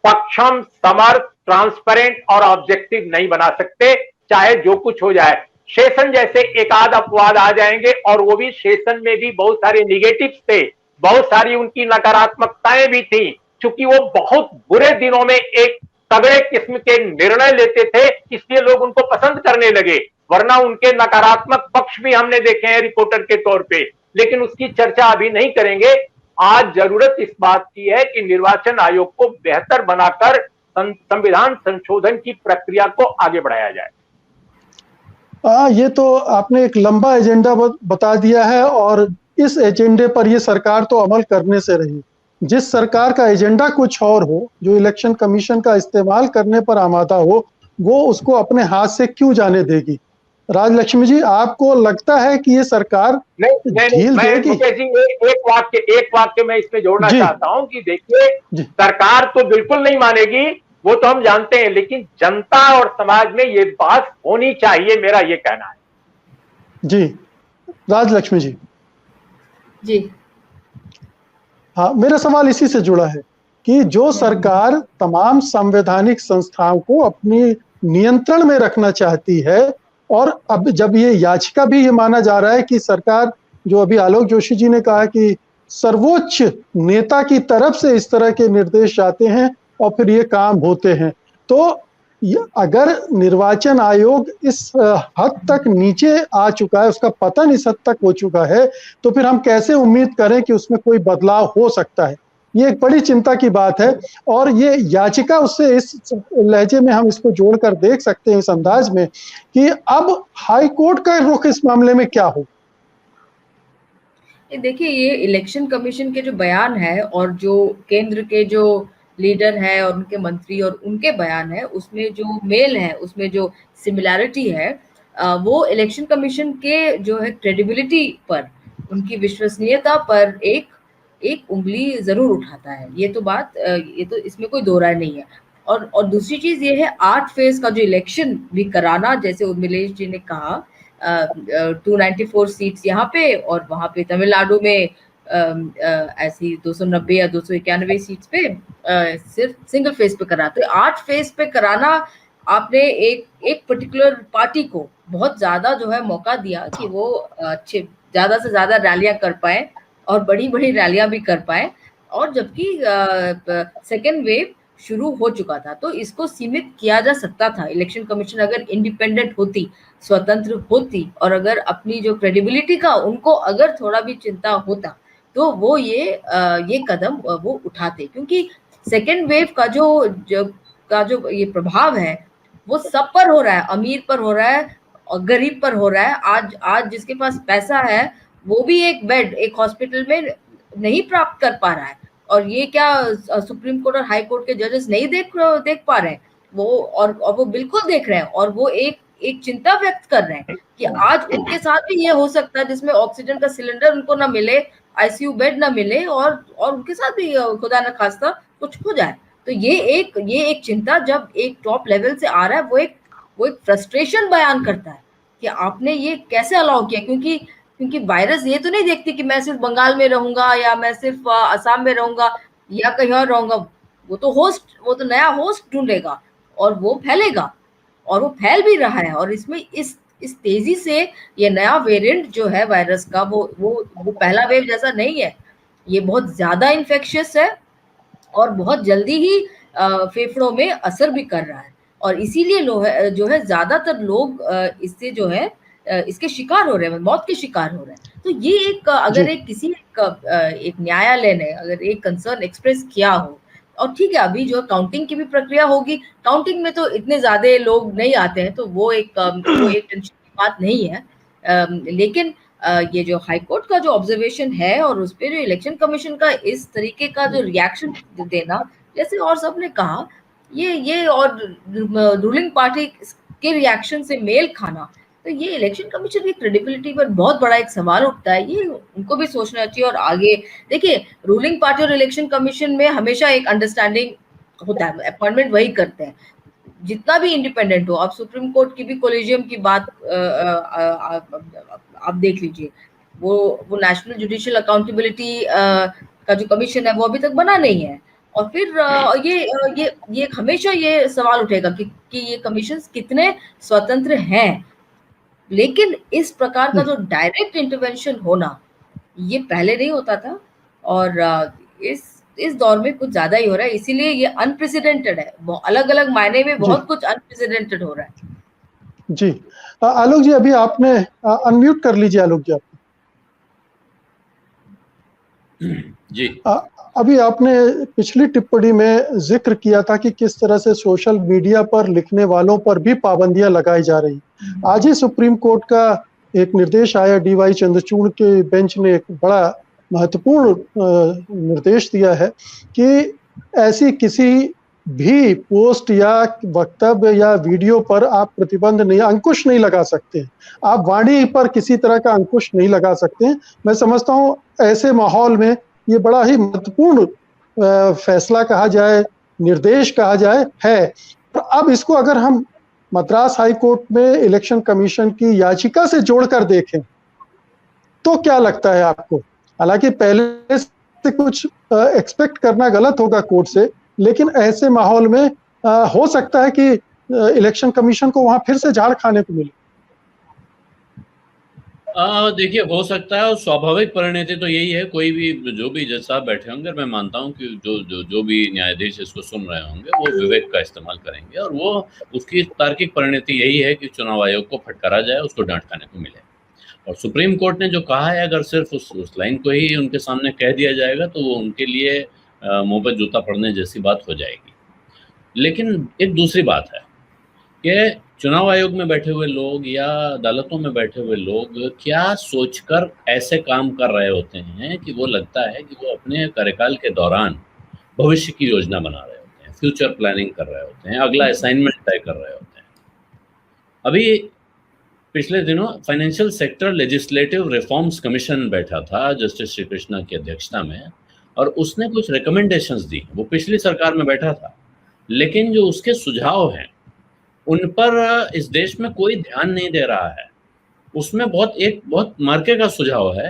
सक्षम, समर्थ, ट्रांसपेरेंट और ऑब्जेक्टिव नहीं बना सकते, चाहे जो कुछ हो जाए। सेशन जैसे एक आध अपवाद आ जाएंगे, और वो भी सेशन में भी बहुत सारे निगेटिव्स थे, बहुत सारी उनकी नकारात्मकताएं भी थी, क्योंकि वो बहुत बुरे दिनों में एक तगड़े किस्म के निर्णय लेते थे, इसलिए लोग उनको पसंद करने लगे। वरना उनके नकारात्मक पक्ष भी हमने देखे हैं रिपोर्टर के तौर पे, लेकिन उसकी चर्चा अभी नहीं करेंगे। आज जरूरत इस बात की है कि निर्वाचन आयोग को बेहतर बनाकर संविधान संशोधन की प्रक्रिया को आगे बढ़ाया जाए। ये तो आपने एक लंबा एजेंडा बता दिया है, और इस एजेंडे पर ये सरकार तो अमल करने से रही। जिस सरकार का एजेंडा कुछ और हो, जो इलेक्शन कमीशन का इस्तेमाल करने पर आमादा हो, वो उसको अपने हाथ से क्यों जाने देगी? राजलक्ष्मी जी, आपको लगता है कि ये सरकार ढील देगी? एक वाक्य मैं इसमें जोड़ना चाहता हूं कि देखिए, सरकार तो बिल्कुल नहीं मानेगी, वो तो हम जानते हैं, लेकिन जनता और समाज में ये बात होनी चाहिए, मेरा ये कहना है। जी, राजलक्ष्मी जी। जी हाँ, मेरा सवाल इसी से जुड़ा है कि जो सरकार तमाम संवैधानिक संस्थाओं को अपनी नियंत्रण में रखना चाहती है, और अब जब ये याचिका भी ये माना जा रहा है कि सरकार, जो अभी आलोक जोशी जी ने कहा कि सर्वोच्च नेता की तरफ से इस तरह के निर्देश जाते हैं और फिर ये काम होते हैं, तो अगर निर्वाचन आयोग इस हद तक नीचे आ चुका है, उसका पतन इस हद तक हो चुका है, तो फिर हम कैसे उम्मीद करें कि उसमें कोई बदलाव हो सकता है? ये एक बड़ी चिंता की बात है। और ये याचिका, उससे इस लहजे में हम इसको जोड़कर देख सकते हैं, इस अंदाज में, कि अब हाई कोर्ट का रुख इस मामले में क्या हो? देखिए, ये इलेक्शन कमीशन के जो बयान है और जो केंद्र के जो लीडर है और उनके मंत्री और उनके बयान है, उसमें जो मेल है, उसमें जो सिमिलैरिटी है, वो इलेक्शन कमीशन के जो है क्रेडिबिलिटी पर, उनकी विश्वसनीयता पर एक उंगली जरूर उठाता है। ये तो इसमें कोई दो राय नहीं है। और दूसरी चीज ये है, 8 फेज का जो इलेक्शन भी कराना, जैसे उर्मिलेश जी ने कहा, 294 सीट्स यहाँ पे और वहां पे तमिलनाडु में ऐसी 290 या 291 सीट्स पे सिर्फ सिंगल फेज पे करा। तो 8 फेज पे कराना, आपने एक पर्टिकुलर पार्टी को बहुत ज्यादा जो है मौका दिया कि वो अच्छे ज्यादा से ज्यादा रैलियां कर पाए और बड़ी बड़ी रैलियां भी कर पाए, और जबकि सेकेंड वेव शुरू हो चुका था, तो इसको सीमित किया जा सकता था। इलेक्शन कमीशन अगर इंडिपेंडेंट होती, स्वतंत्र होती, और अगर अपनी जो क्रेडिबिलिटी का उनको अगर थोड़ा भी चिंता होता, तो वो ये कदम वो उठाते, क्योंकि सेकेंड वेव का जो ये प्रभाव है, वो सब पर हो रहा है, अमीर पर हो रहा है और गरीब पर हो रहा है। आज जिसके पास पैसा है, वो भी एक बेड एक हॉस्पिटल में नहीं प्राप्त कर पा रहा है। और ये क्या सुप्रीम कोर्ट और हाई कोर्ट के जजेस नहीं देख पा रहे हैं? वो बिल्कुल देख रहे हैं, और वो एक चिंता व्यक्त कर रहे हैं कि आज उनके साथ भी ये हो सकता है, जिसमें ऑक्सीजन का सिलेंडर उनको ना मिले, आईसीयू बेड ना मिले, और उनके साथ भी खुदा न खास्ता कुछ हो जाए। तो ये एक चिंता जब एक टॉप लेवल से आ रहा है, वो एक फ्रस्ट्रेशन बयान करता है कि आपने ये कैसे अलाउ किया। क्योंकि वायरस ये तो नहीं देखती कि मैं सिर्फ बंगाल में रहूंगा या मैं सिर्फ असम में रहूंगा या कहीं और रहूंगा। वो तो नया होस्ट ढूंढेगा और वो फैलेगा, और वो फैल भी रहा है। और इसमें इस तेजी से ये नया वेरिएंट जो है वायरस का, वो पहला वेव जैसा नहीं है। ये बहुत ज्यादा इन्फेक्शियस है और बहुत जल्दी ही फेफड़ों में असर भी कर रहा है, और इसीलिए जो है ज्यादातर लोग इससे जो है इसके शिकार हो रहे हैं, मौत के शिकार हो रहे हैं। तो ये अगर एक न्यायालय ने अगर एक कंसर्न एक्सप्रेस किया हो, और ठीक है, अभी जो काउंटिंग की भी प्रक्रिया होगी, काउंटिंग में तो इतने ज्यादा लोग नहीं आते हैं, तो वो एक टेंशन की बात नहीं है। लेकिन ये जो हाई कोर्ट का जो ऑब्जर्वेशन है और उस पर जो इलेक्शन कमीशन का इस तरीके का जो रिएक्शन देना, जैसे और सबने कहा, ये और रूलिंग पार्टी के रिएक्शन से मेल खाना, तो ये इलेक्शन कमीशन की क्रेडिबिलिटी पर बहुत बड़ा एक सवाल उठता है, ये उनको भी सोचना चाहिए। और आगे देखिए, रूलिंग पार्टी और इलेक्शन कमीशन में हमेशा एक अंडरस्टैंडिंग होता है, अपॉइंटमेंट वही करते हैं जितना भी इंडिपेंडेंट हो। आप सुप्रीम कोर्ट की भी कोलेजियम की बात आप देख लीजिए, वो नेशनल जुडिशियल अकाउंटेबिलिटी का जो कमीशन है वो अभी तक बना नहीं है। और फिर ये हमेशा ये सवाल उठेगा कि ये कमीशंस कितने स्वतंत्र हैं। लेकिन इस प्रकार का जो डायरेक्ट इंटरवेंशन होना, ये पहले नहीं होता था, और इस दौर में कुछ ज्यादा ही हो रहा है, इसीलिए ये अनप्रेसिडेंटेड है। अलग अलग मायने में बहुत कुछ अनप्रेसिडेंटेड हो रहा है। जी आलोक जी, अभी आपने अनम्यूट कर लीजिए आलोक जी, आप जी। अभी आपने पिछली टिप्पणी में जिक्र किया था कि किस तरह से सोशल मीडिया पर लिखने वालों पर भी पाबंदियां लगाई जा रही। आज ही सुप्रीम कोर्ट का एक निर्देश आया, डीवाई चंद्रचूड़ के बेंच ने एक बड़ा महत्वपूर्ण निर्देश दिया है कि ऐसी किसी भी पोस्ट या वक्तव्य या वीडियो पर आप प्रतिबंध नहीं, अंकुश नहीं लगा सकते। आप वाणी पर किसी तरह का अंकुश नहीं लगा सकते। मैं समझता हूँ ऐसे माहौल में ये बड़ा ही महत्वपूर्ण फैसला कहा जाए, निर्देश कहा जाए है। और अब इसको अगर हम मद्रास हाई कोर्ट में इलेक्शन कमीशन की याचिका से जोड़कर देखें तो क्या लगता है आपको? हालांकि पहले से कुछ एक्सपेक्ट करना गलत होगा कोर्ट से, लेकिन ऐसे माहौल में हो सकता है कि इलेक्शन कमीशन को वहां फिर से झाड़ खाने को मिले। देखिए, हो सकता है, और स्वाभाविक परिणति तो यही है। कोई भी जो भी जज साहब बैठे होंगे, मैं मानता हूं कि जो भी न्यायाधीश इसको सुन रहे होंगे वो विवेक का इस्तेमाल करेंगे, और वो उसकी तार्किक परिणति यही है कि चुनाव आयोग को फटकारा जाए, उसको डांट खाने को मिले। और सुप्रीम कोर्ट ने जो कहा है, अगर सिर्फ उस लाइन को ही उनके सामने कह दिया जाएगा तो वो उनके लिए मुंह पर जूता पड़ने जैसी बात हो जाएगी। लेकिन एक दूसरी बात है कि चुनाव आयोग में बैठे हुए लोग या अदालतों में बैठे हुए लोग क्या सोचकर ऐसे काम कर रहे होते हैं कि वो लगता है कि वो अपने कार्यकाल के दौरान भविष्य की योजना बना रहे होते हैं, फ्यूचर प्लानिंग कर रहे होते हैं, अगला असाइनमेंट तय कर रहे होते हैं। अभी पिछले दिनों financial sector legislative reforms commission बैठा था जस्टिस श्री कृष्णा की अध्यक्षता में, और उसने कुछ रिकमेंडेशंस दी। वो पिछली सरकार में बैठा था, लेकिन जो उसके सुझाव हैं उन पर इस देश में कोई ध्यान नहीं दे रहा है। उसमें बहुत मार्के का सुझाव है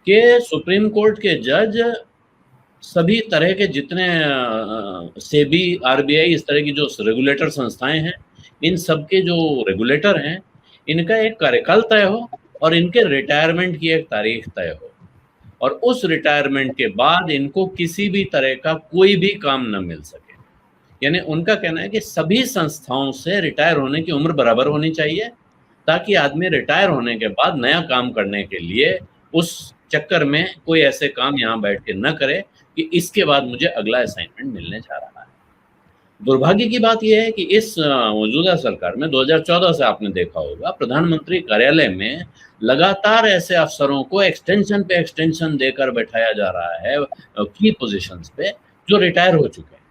कि सुप्रीम कोर्ट के जज सभी तरह के जितने सेबी, आरबीआई, इस तरह की जो रेगुलेटर संस्थाएं हैं, इन सब के जो रेगुलेटर हैं, इनका एक कार्यकाल तय हो और इनके रिटायरमेंट की एक तारीख तय हो, और उस रिटायरमेंट के बाद इनको किसी भी तरह का कोई भी काम न मिल सके। यानी उनका कहना है कि सभी संस्थाओं से रिटायर होने की उम्र बराबर होनी चाहिए, ताकि आदमी रिटायर होने के बाद नया काम करने के लिए उस चक्कर में कोई ऐसे काम यहाँ बैठ के न करे कि इसके बाद मुझे अगला असाइनमेंट मिलने जा रहा है। दुर्भाग्य की बात यह है कि इस मौजूदा सरकार में 2014 से आपने देखा होगा, प्रधानमंत्री कार्यालय में लगातार ऐसे अफसरों को एक्सटेंशन पे एक्सटेंशन देकर बैठाया जा रहा है की पोजीशंस पे, जो रिटायर हो चुके हैं।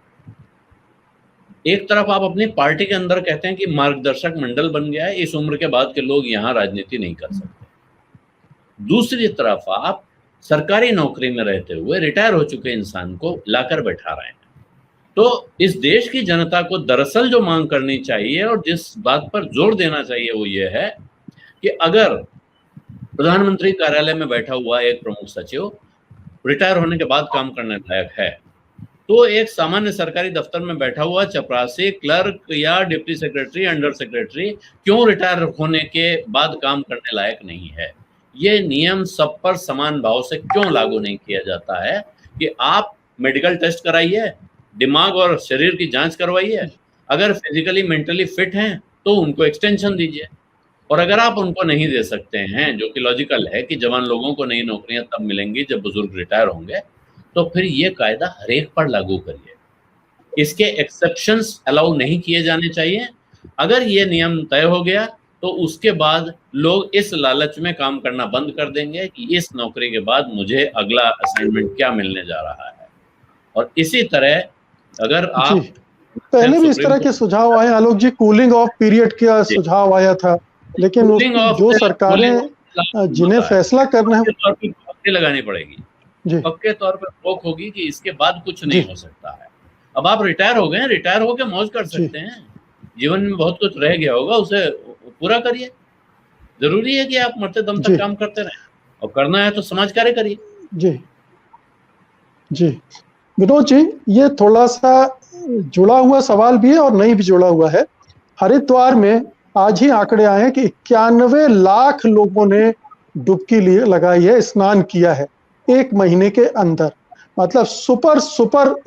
एक तरफ आप अपनी पार्टी के अंदर कहते हैं कि मार्गदर्शक मंडल बन गया है, इस उम्र के बाद के लोग यहाँ राजनीति नहीं कर सकते। दूसरी तरफ आप सरकारी नौकरी में रहते हुए रिटायर हो चुके इंसान को लाकर बैठा रहे हैं। तो इस देश की जनता को दरअसल जो मांग करनी चाहिए और जिस बात पर जोर देना चाहिए वो ये है कि अगर प्रधानमंत्री कार्यालय में बैठा हुआ एक प्रमुख सचिव रिटायर होने के बाद काम करने लायक है, तो एक सामान्य सरकारी दफ्तर में बैठा हुआ चपरासी, क्लर्क या डिप्टी सेक्रेटरी, अंडर सेक्रेटरी क्यों रिटायर होने के बाद काम करने लायक नहीं है? ये नियम सब पर समान भाव से क्यों लागू नहीं किया जाता है कि आप मेडिकल टेस्ट कराइए, दिमाग और शरीर की जांच करवाइए, अगर फिजिकली मेंटली फिट हैं तो उनको एक्सटेंशन दीजिए, और अगर आप उनको नहीं दे सकते हैं, जो कि लॉजिकल है कि जवान लोगों को नई नौकरियां तब मिलेंगी जब बुजुर्ग रिटायर होंगे, तो फिर ये कायदा हर एक पर लागू करिए। इसके एक्सेप्शंस अलाउ नहीं किए जाने चाहिए। अगर ये नियम तय हो गया तो उसके बाद लोग इस लालच में काम करना बंद कर देंगे कि इस नौकरी के बाद मुझे अगला असाइनमेंट क्या मिलने जा रहा है। और इसी तरह अगर आप पहले भी इस तरह के सुझाव आए, आलोक जी, कूलिंग ऑफ पीरियड का सुझाव आया था, लेकिन जो सरकारें जिन्हें फैसला करना है लगानी पड़ेगी, पक्के तौर पर रोक होगी कि इसके बाद कुछ नहीं हो सकता है। अब आप रिटायर हो गए, रिटायर होके मौज कर सकते हैं, जीवन में बहुत कुछ रह गया होगा, उसे पूरा करिए। जरूरी है कि आप मरते दम तक काम करते रहें, और करना है तो समाज कार्य करिए। जी जी विनोद जी, ये थोड़ा सा जुड़ा हुआ सवाल भी है और नहीं भी जुड़ा हुआ है। हरिद्वार में आज ही आंकड़े आए हैं कि 91 लाख लोगों ने डुबकी लगाई है, स्नान किया है 1 महीने के अंदर। मतलब सुपर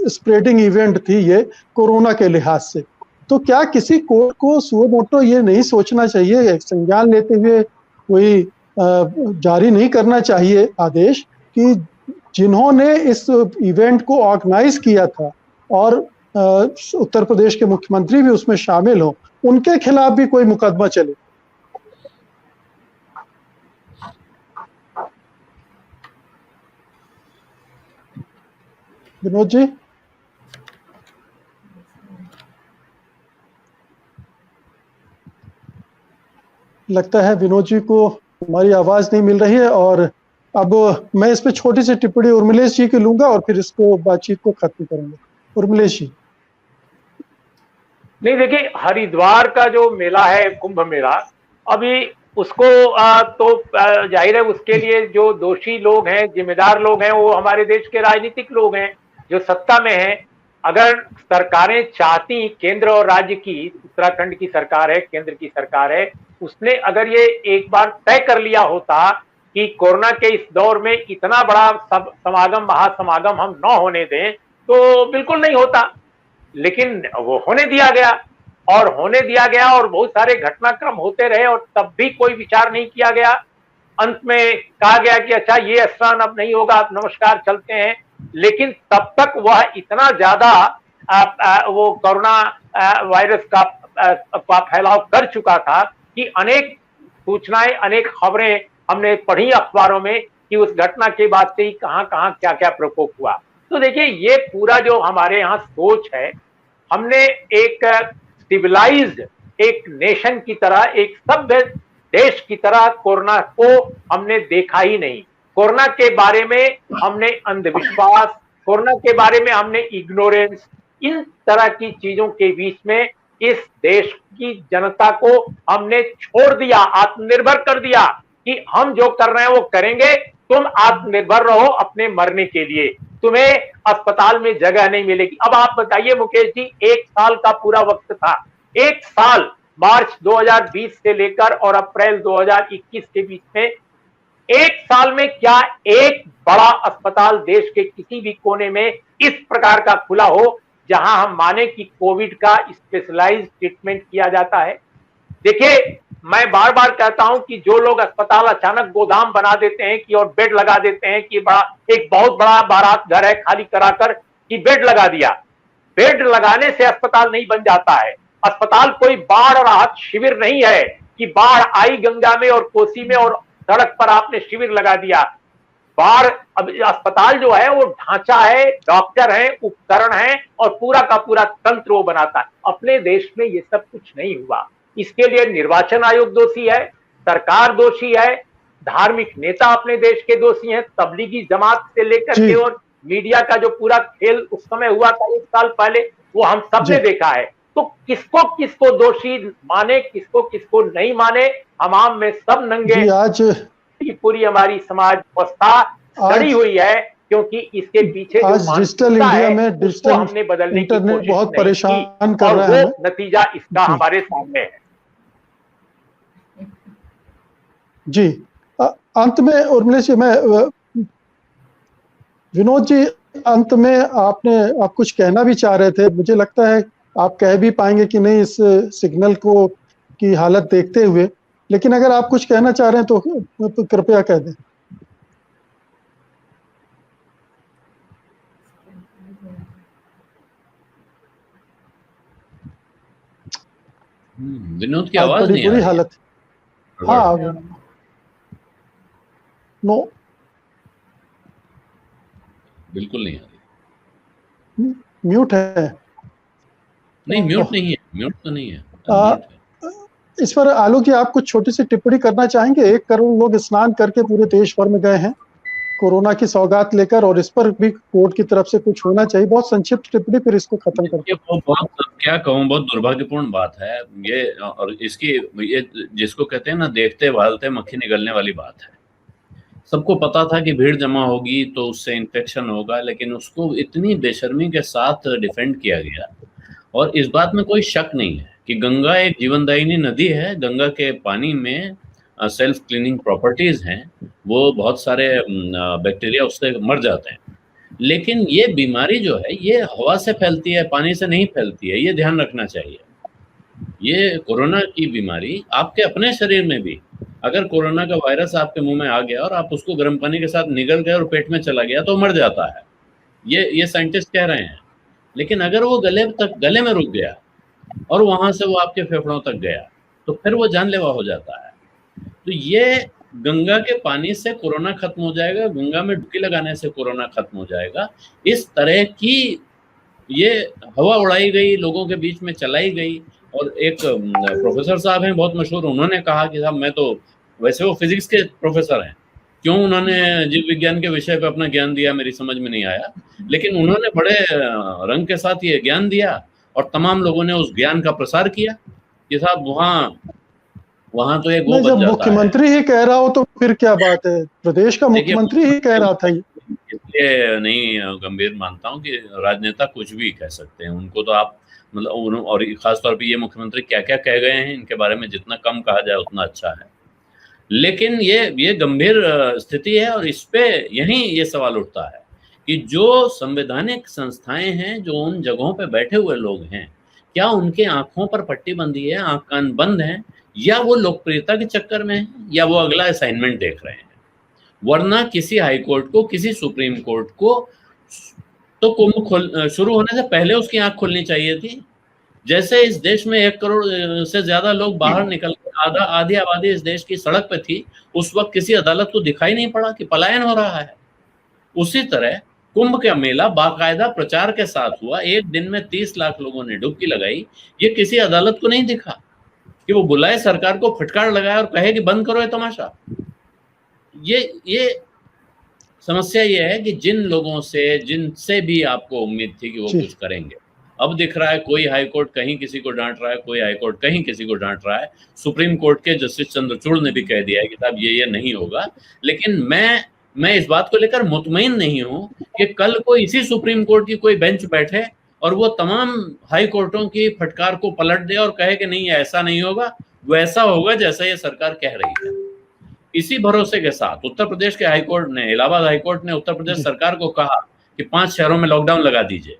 स्प्रेडिंग इवेंट थी ये कोरोना के लिहाज से। तो क्या किसी कोर्ट को सुओ मोटो ये नहीं सोचना चाहिए, संज्ञान लेते हुए कोई जारी नहीं करना चाहिए आदेश कि जिन्होंने इस इवेंट को ऑर्गेनाइज किया था और उत्तर प्रदेश के मुख्यमंत्री भी उसमें शामिल हो, उनके खिलाफ भी कोई मुकदमा चले? विनोद जी, लगता है विनोद जी को हमारी आवाज नहीं मिल रही है। और अब मैं इस पे छोटी सी टिप्पणी उर्मिलेश जी की लूंगा और फिर इसको बातचीत को खत्म करेंगे। उर्मिलेश जी। नहीं, देखिए, हरिद्वार का जो मेला है, कुंभ मेला, अभी उसको तो जाहिर है उसके लिए जो दोषी लोग हैं, जिम्मेदार लोग हैं, वो हमारे देश के राजनीतिक लोग हैं जो सत्ता में हैं। अगर सरकारें चाहती, केंद्र और राज्य की, उत्तराखंड की सरकार है, केंद्र की सरकार है, उसने अगर ये एक बार तय कर लिया होता कि कोरोना के इस दौर में इतना बड़ा समागम, महासमागम हम न होने दें, तो बिल्कुल नहीं होता। लेकिन वो होने दिया गया और बहुत सारे घटनाक्रम होते रहे और तब भी कोई विचार नहीं किया गया। अंत में कहा गया कि अच्छा, ये स्नान अब नहीं होगा, अब नमस्कार, चलते हैं। लेकिन तब तक वह इतना ज्यादा वो कोरोना वायरस का फैलाव कर चुका था कि अनेक सूचनाएं, अनेक खबरें हमने पढ़ी अखबारों में कि उस घटना के बाद से ही कहां कहां क्या क्या प्रकोप हुआ। तो देखिए, ये पूरा जो हमारे यहाँ सोच है, हमने एक सिविलाइज्ड, एक नेशन की तरह, एक सभ्य देश की तरह कोरोना को हमने देखा ही नहीं। कोरोना के बारे में हमने अंधविश्वास, कोरोना के बारे में हमने इग्नोरेंस, इन तरह की चीजों के बीच में इस देश की जनता को हमने छोड़ दिया, आत्मनिर्भर कर दिया कि हम जो कर रहे हैं वो करेंगे, तुम आत्मनिर्भर रहो अपने मरने के लिए, तुम्हें अस्पताल में जगह नहीं मिलेगी। अब आप बताइए मुकेश जी, 1 साल का पूरा वक्त था, 1 साल, मार्च 2020 से लेकर और अप्रैल 2021 के बीच में, 1 साल में क्या एक बड़ा अस्पताल देश के किसी भी कोने में इस प्रकार का खुला हो जहां हम माने कि कोविड का स्पेशलाइज्ड ट्रीटमेंट किया जाता है? देखिए, मैं बार बार कहता हूं कि जो लोग अस्पताल अचानक गोदाम बना देते हैं कि और बेड लगा देते हैं कि एक बहुत बड़ा बारात घर है, खाली कराकर कि बेड लगा दिया, बेड लगाने से अस्पताल नहीं बन जाता है। अस्पताल कोई बाढ़ राहत शिविर नहीं है कि बाढ़ आई गंगा में और कोसी में और सड़क पर आपने शिविर लगा दिया। बाढ़, अब अस्पताल जो है वो ढांचा है, डॉक्टर हैं, उपकरण हैं और पूरा का पूरा तंत्र वो बनाता है। अपने देश में ये सब कुछ नहीं हुआ। इसके लिए निर्वाचन आयोग दोषी है, सरकार दोषी है, धार्मिक नेता अपने देश के दोषी हैं, तबलीगी जमात से लेकर के और मीडिया का जो पूरा खेल उस समय हुआ था 1 साल पहले, वो हम सब ने देखा है। तो किसको किसको दोषी माने, किसको किसको नहीं माने, हम आम में सब नंगे। आज पूरी हमारी समाज व्यवस्था सड़ी हुई है क्योंकि इसके पीछे आज डिजिटल इंडिया में डिजिटल हमने बदलने की कोशिश बहुत परेशान कर रहा है। नतीजा इसका हमारे सामने है। जी, अंत में उर्मिलेश जी, मैं विनोद जी, अंत में आप कुछ कहना भी चाह रहे थे, मुझे लगता है आप कह भी पाएंगे कि नहीं इस सिग्नल को की हालत देखते हुए, लेकिन अगर आप कुछ कहना चाह रहे हैं तो कृपया कह दें। विनोद की आवाज नहीं आ रही। हालत, हाँ, नो, बिल्कुल नहीं आ रही। म्यूट है? नहीं, म्यूट नहीं है, म्यूट तो नहीं है। इस पर आलोक जी आप कुछ छोटी सी टिप्पणी करना चाहेंगे? 1 करोड़ लोग स्नान करके पूरे देश भर में गए हैं कोरोना की सौगात लेकर, और इस पर भी कोर्ट की तरफ से कुछ होना चाहिए। बहुत संक्षिप्त टिप्पणी, फिर इसको खत्म करते हैं। वो बहुत, क्या कहूँ, बहुत दुर्भाग्यपूर्ण बात है ये, और इसकी ये जिसको कहते हैं ना, देखते भालते मक्खी निकलने वाली बात है। सबको पता था कि भीड़ जमा होगी तो उससे इन्फेक्शन होगा, लेकिन उसको इतनी बेशर्मी के साथ डिफेंड किया गया। और इस बात में कोई शक नहीं है कि गंगा एक जीवनदायिनी नदी है। गंगा के पानी में सेल्फ क्लीनिंग प्रॉपर्टीज हैं, वो बहुत सारे बैक्टीरिया उससे मर जाते हैं। लेकिन ये बीमारी जो है ये हवा से फैलती है, पानी से नहीं फैलती है, ये ध्यान रखना चाहिए। ये कोरोना की बीमारी आपके अपने शरीर में भी, अगर कोरोना का वायरस आपके मुंह में आ गया और आप उसको गर्म पानी के साथ निगल गए और पेट में चला गया तो मर जाता है, ये साइंटिस्ट कह रहे हैं। लेकिन अगर वो गले में रुक गया और वहां से वो आपके फेफड़ों तक गया तो फिर वो जानलेवा हो जाता है। तो ये गंगा के पानी से कोरोना खत्म हो जाएगा, गंगा में डुबकी लगाने से कोरोना खत्म हो जाएगा, इस तरह की ये हवा उड़ाई गई, लोगों के बीच में चलाई गई। और एक प्रोफेसर साहब हैं बहुत मशहूर, उन्होंने कहा कि साहब मैं तो, वैसे वो फिजिक्स के प्रोफेसर हैं, क्यों उन्होंने जीव विज्ञान के विषय पे अपना ज्ञान दिया मेरी समझ में नहीं आया, लेकिन उन्होंने बड़े रंग के साथ ये ज्ञान दिया और तमाम लोगों ने उस ज्ञान का प्रसार किया कि साहब वहां तो एक वो जब मुख्यमंत्री ही कह रहा हो तो फिर क्या बात है, प्रदेश का मुख्यमंत्री ही कह रहा था। इसलिए नहीं गंभीर मानता हूँ कि राजनेता कुछ भी कह सकते हैं, उनको तो आप मतलब, और खासतौर पे ये मुख्यमंत्री क्या क्या कह गए हैं इनके बारे में जितना कम कहा जाए उतना अच्छा है। लेकिन ये गंभीर स्थिति है और इस पे यही ये सवाल उठता है कि जो संवैधानिक संस्थाएं हैं, जो उन जगहों पे बैठे हुए लोग हैं, क्या उनके आंखों पर पट्टी बंधी है, आंख कान बंद है, या वो लोकप्रियता के चक्कर में है, या वो अगला असाइनमेंट देख रहे हैं। वरना किसी हाई कोर्ट को, किसी सुप्रीम कोर्ट को तो कुंभ शुरू होने से पहले उसकी आंख खुलनी चाहिए थी। जैसे इस देश में 1 करोड़ से ज्यादा लोग बाहर निकल, आधी आबादी इस देश की सड़क पे थी, उस वक्त किसी अदालत को दिखाई नहीं पड़ा कि पलायन हो रहा है। उसी तरह कुंभ का मेला बाकायदा प्रचार के साथ हुआ, एक दिन में 30 लाख लोगों ने डुबकी लगाई, ये किसी अदालत को नहीं दिखा कि वो बुलाए सरकार को, फटकार लगाए और कहे कि बंद करो ये तमाशा। ये समस्या ये है कि जिन लोगों से, जिनसे भी आपको उम्मीद थी कि वो कुछ करेंगे, अब दिख रहा है कोई हाई कोर्ट कहीं किसी को डांट रहा है, कोई हाई कोर्ट कहीं किसी को डांट रहा है। सुप्रीम कोर्ट के जस्टिस चंद्रचूड़ ने भी कह दिया है कि साहब ये नहीं होगा। लेकिन मैं इस बात को लेकर मुतमईन नहीं हूं कि कल को इसी सुप्रीम कोर्ट की कोई बेंच बैठे और वो तमाम हाई कोर्टों की फटकार को पलट दे और कहे कि नहीं ऐसा नहीं होगा, वैसा होगा जैसा ये सरकार कह रही है। इसी भरोसे के साथ उत्तर प्रदेश के हाईकोर्ट ने, इलाहाबाद हाईकोर्ट ने उत्तर प्रदेश सरकार को कहा कि 5 शहरों में लॉकडाउन लगा दीजिए।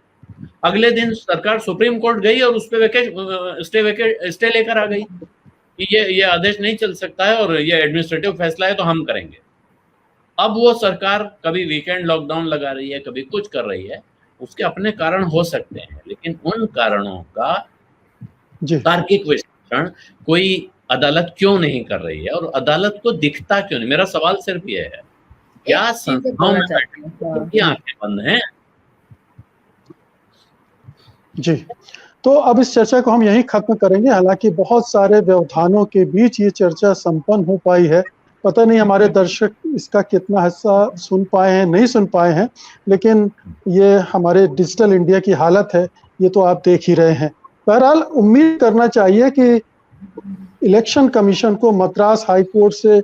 अगले दिन सरकार सुप्रीम कोर्ट गई और उस पर स्टे लेकर आ गई कि ये आदेश नहीं चल सकता है और ये एडमिनिस्ट्रेटिव फैसला है तो हम करेंगे। अब वो सरकार कभी वीकेंड लॉकडाउन लगा रही है, कभी कुछ कर रही है, उसके अपने कारण हो सकते हैं, लेकिन उन कारणों का तार्किक विश्लेषण कोई अदालत क्यों नहीं कर रही है और अदालत को दिखता क्यों नहीं? मेरा सवाल सिर्फ ये है, क्या संस्थाओं में की आंखें बंद हैं? जी, तो अब इस चर्चा को हम यहीं खत्म करेंगे। हालांकि बहुत सारे व्यवधानों के बीच ये चर्चा संपन्न हो पाई है। पता नहीं हमारे दर्शक इसका कितना हिस्सा सुन पाए हैं, नहीं सुन पाए हैं, लेकिन ये हमारे डिजिटल इंडिया की हालत है, ये तो आप देख ही रहे हैं। बहरहाल उम्मीद करना चाहिए कि इलेक्शन कमीशन को मद्रास हाई कोर्ट से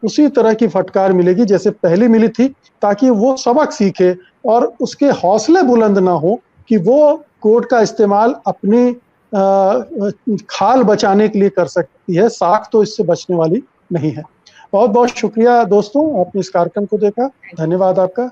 उसी तरह की फटकार मिलेगी जैसे पहले मिली थी, ताकि वो सबक सीखे और उसके हौसले बुलंद ना हो कि वो कोर्ट का इस्तेमाल अपनी खाल बचाने के लिए कर सकती है, साख तो इससे बचने वाली नहीं है। बहुत बहुत शुक्रिया दोस्तों, आपने इस कार्यक्रम को देखा, धन्यवाद आपका।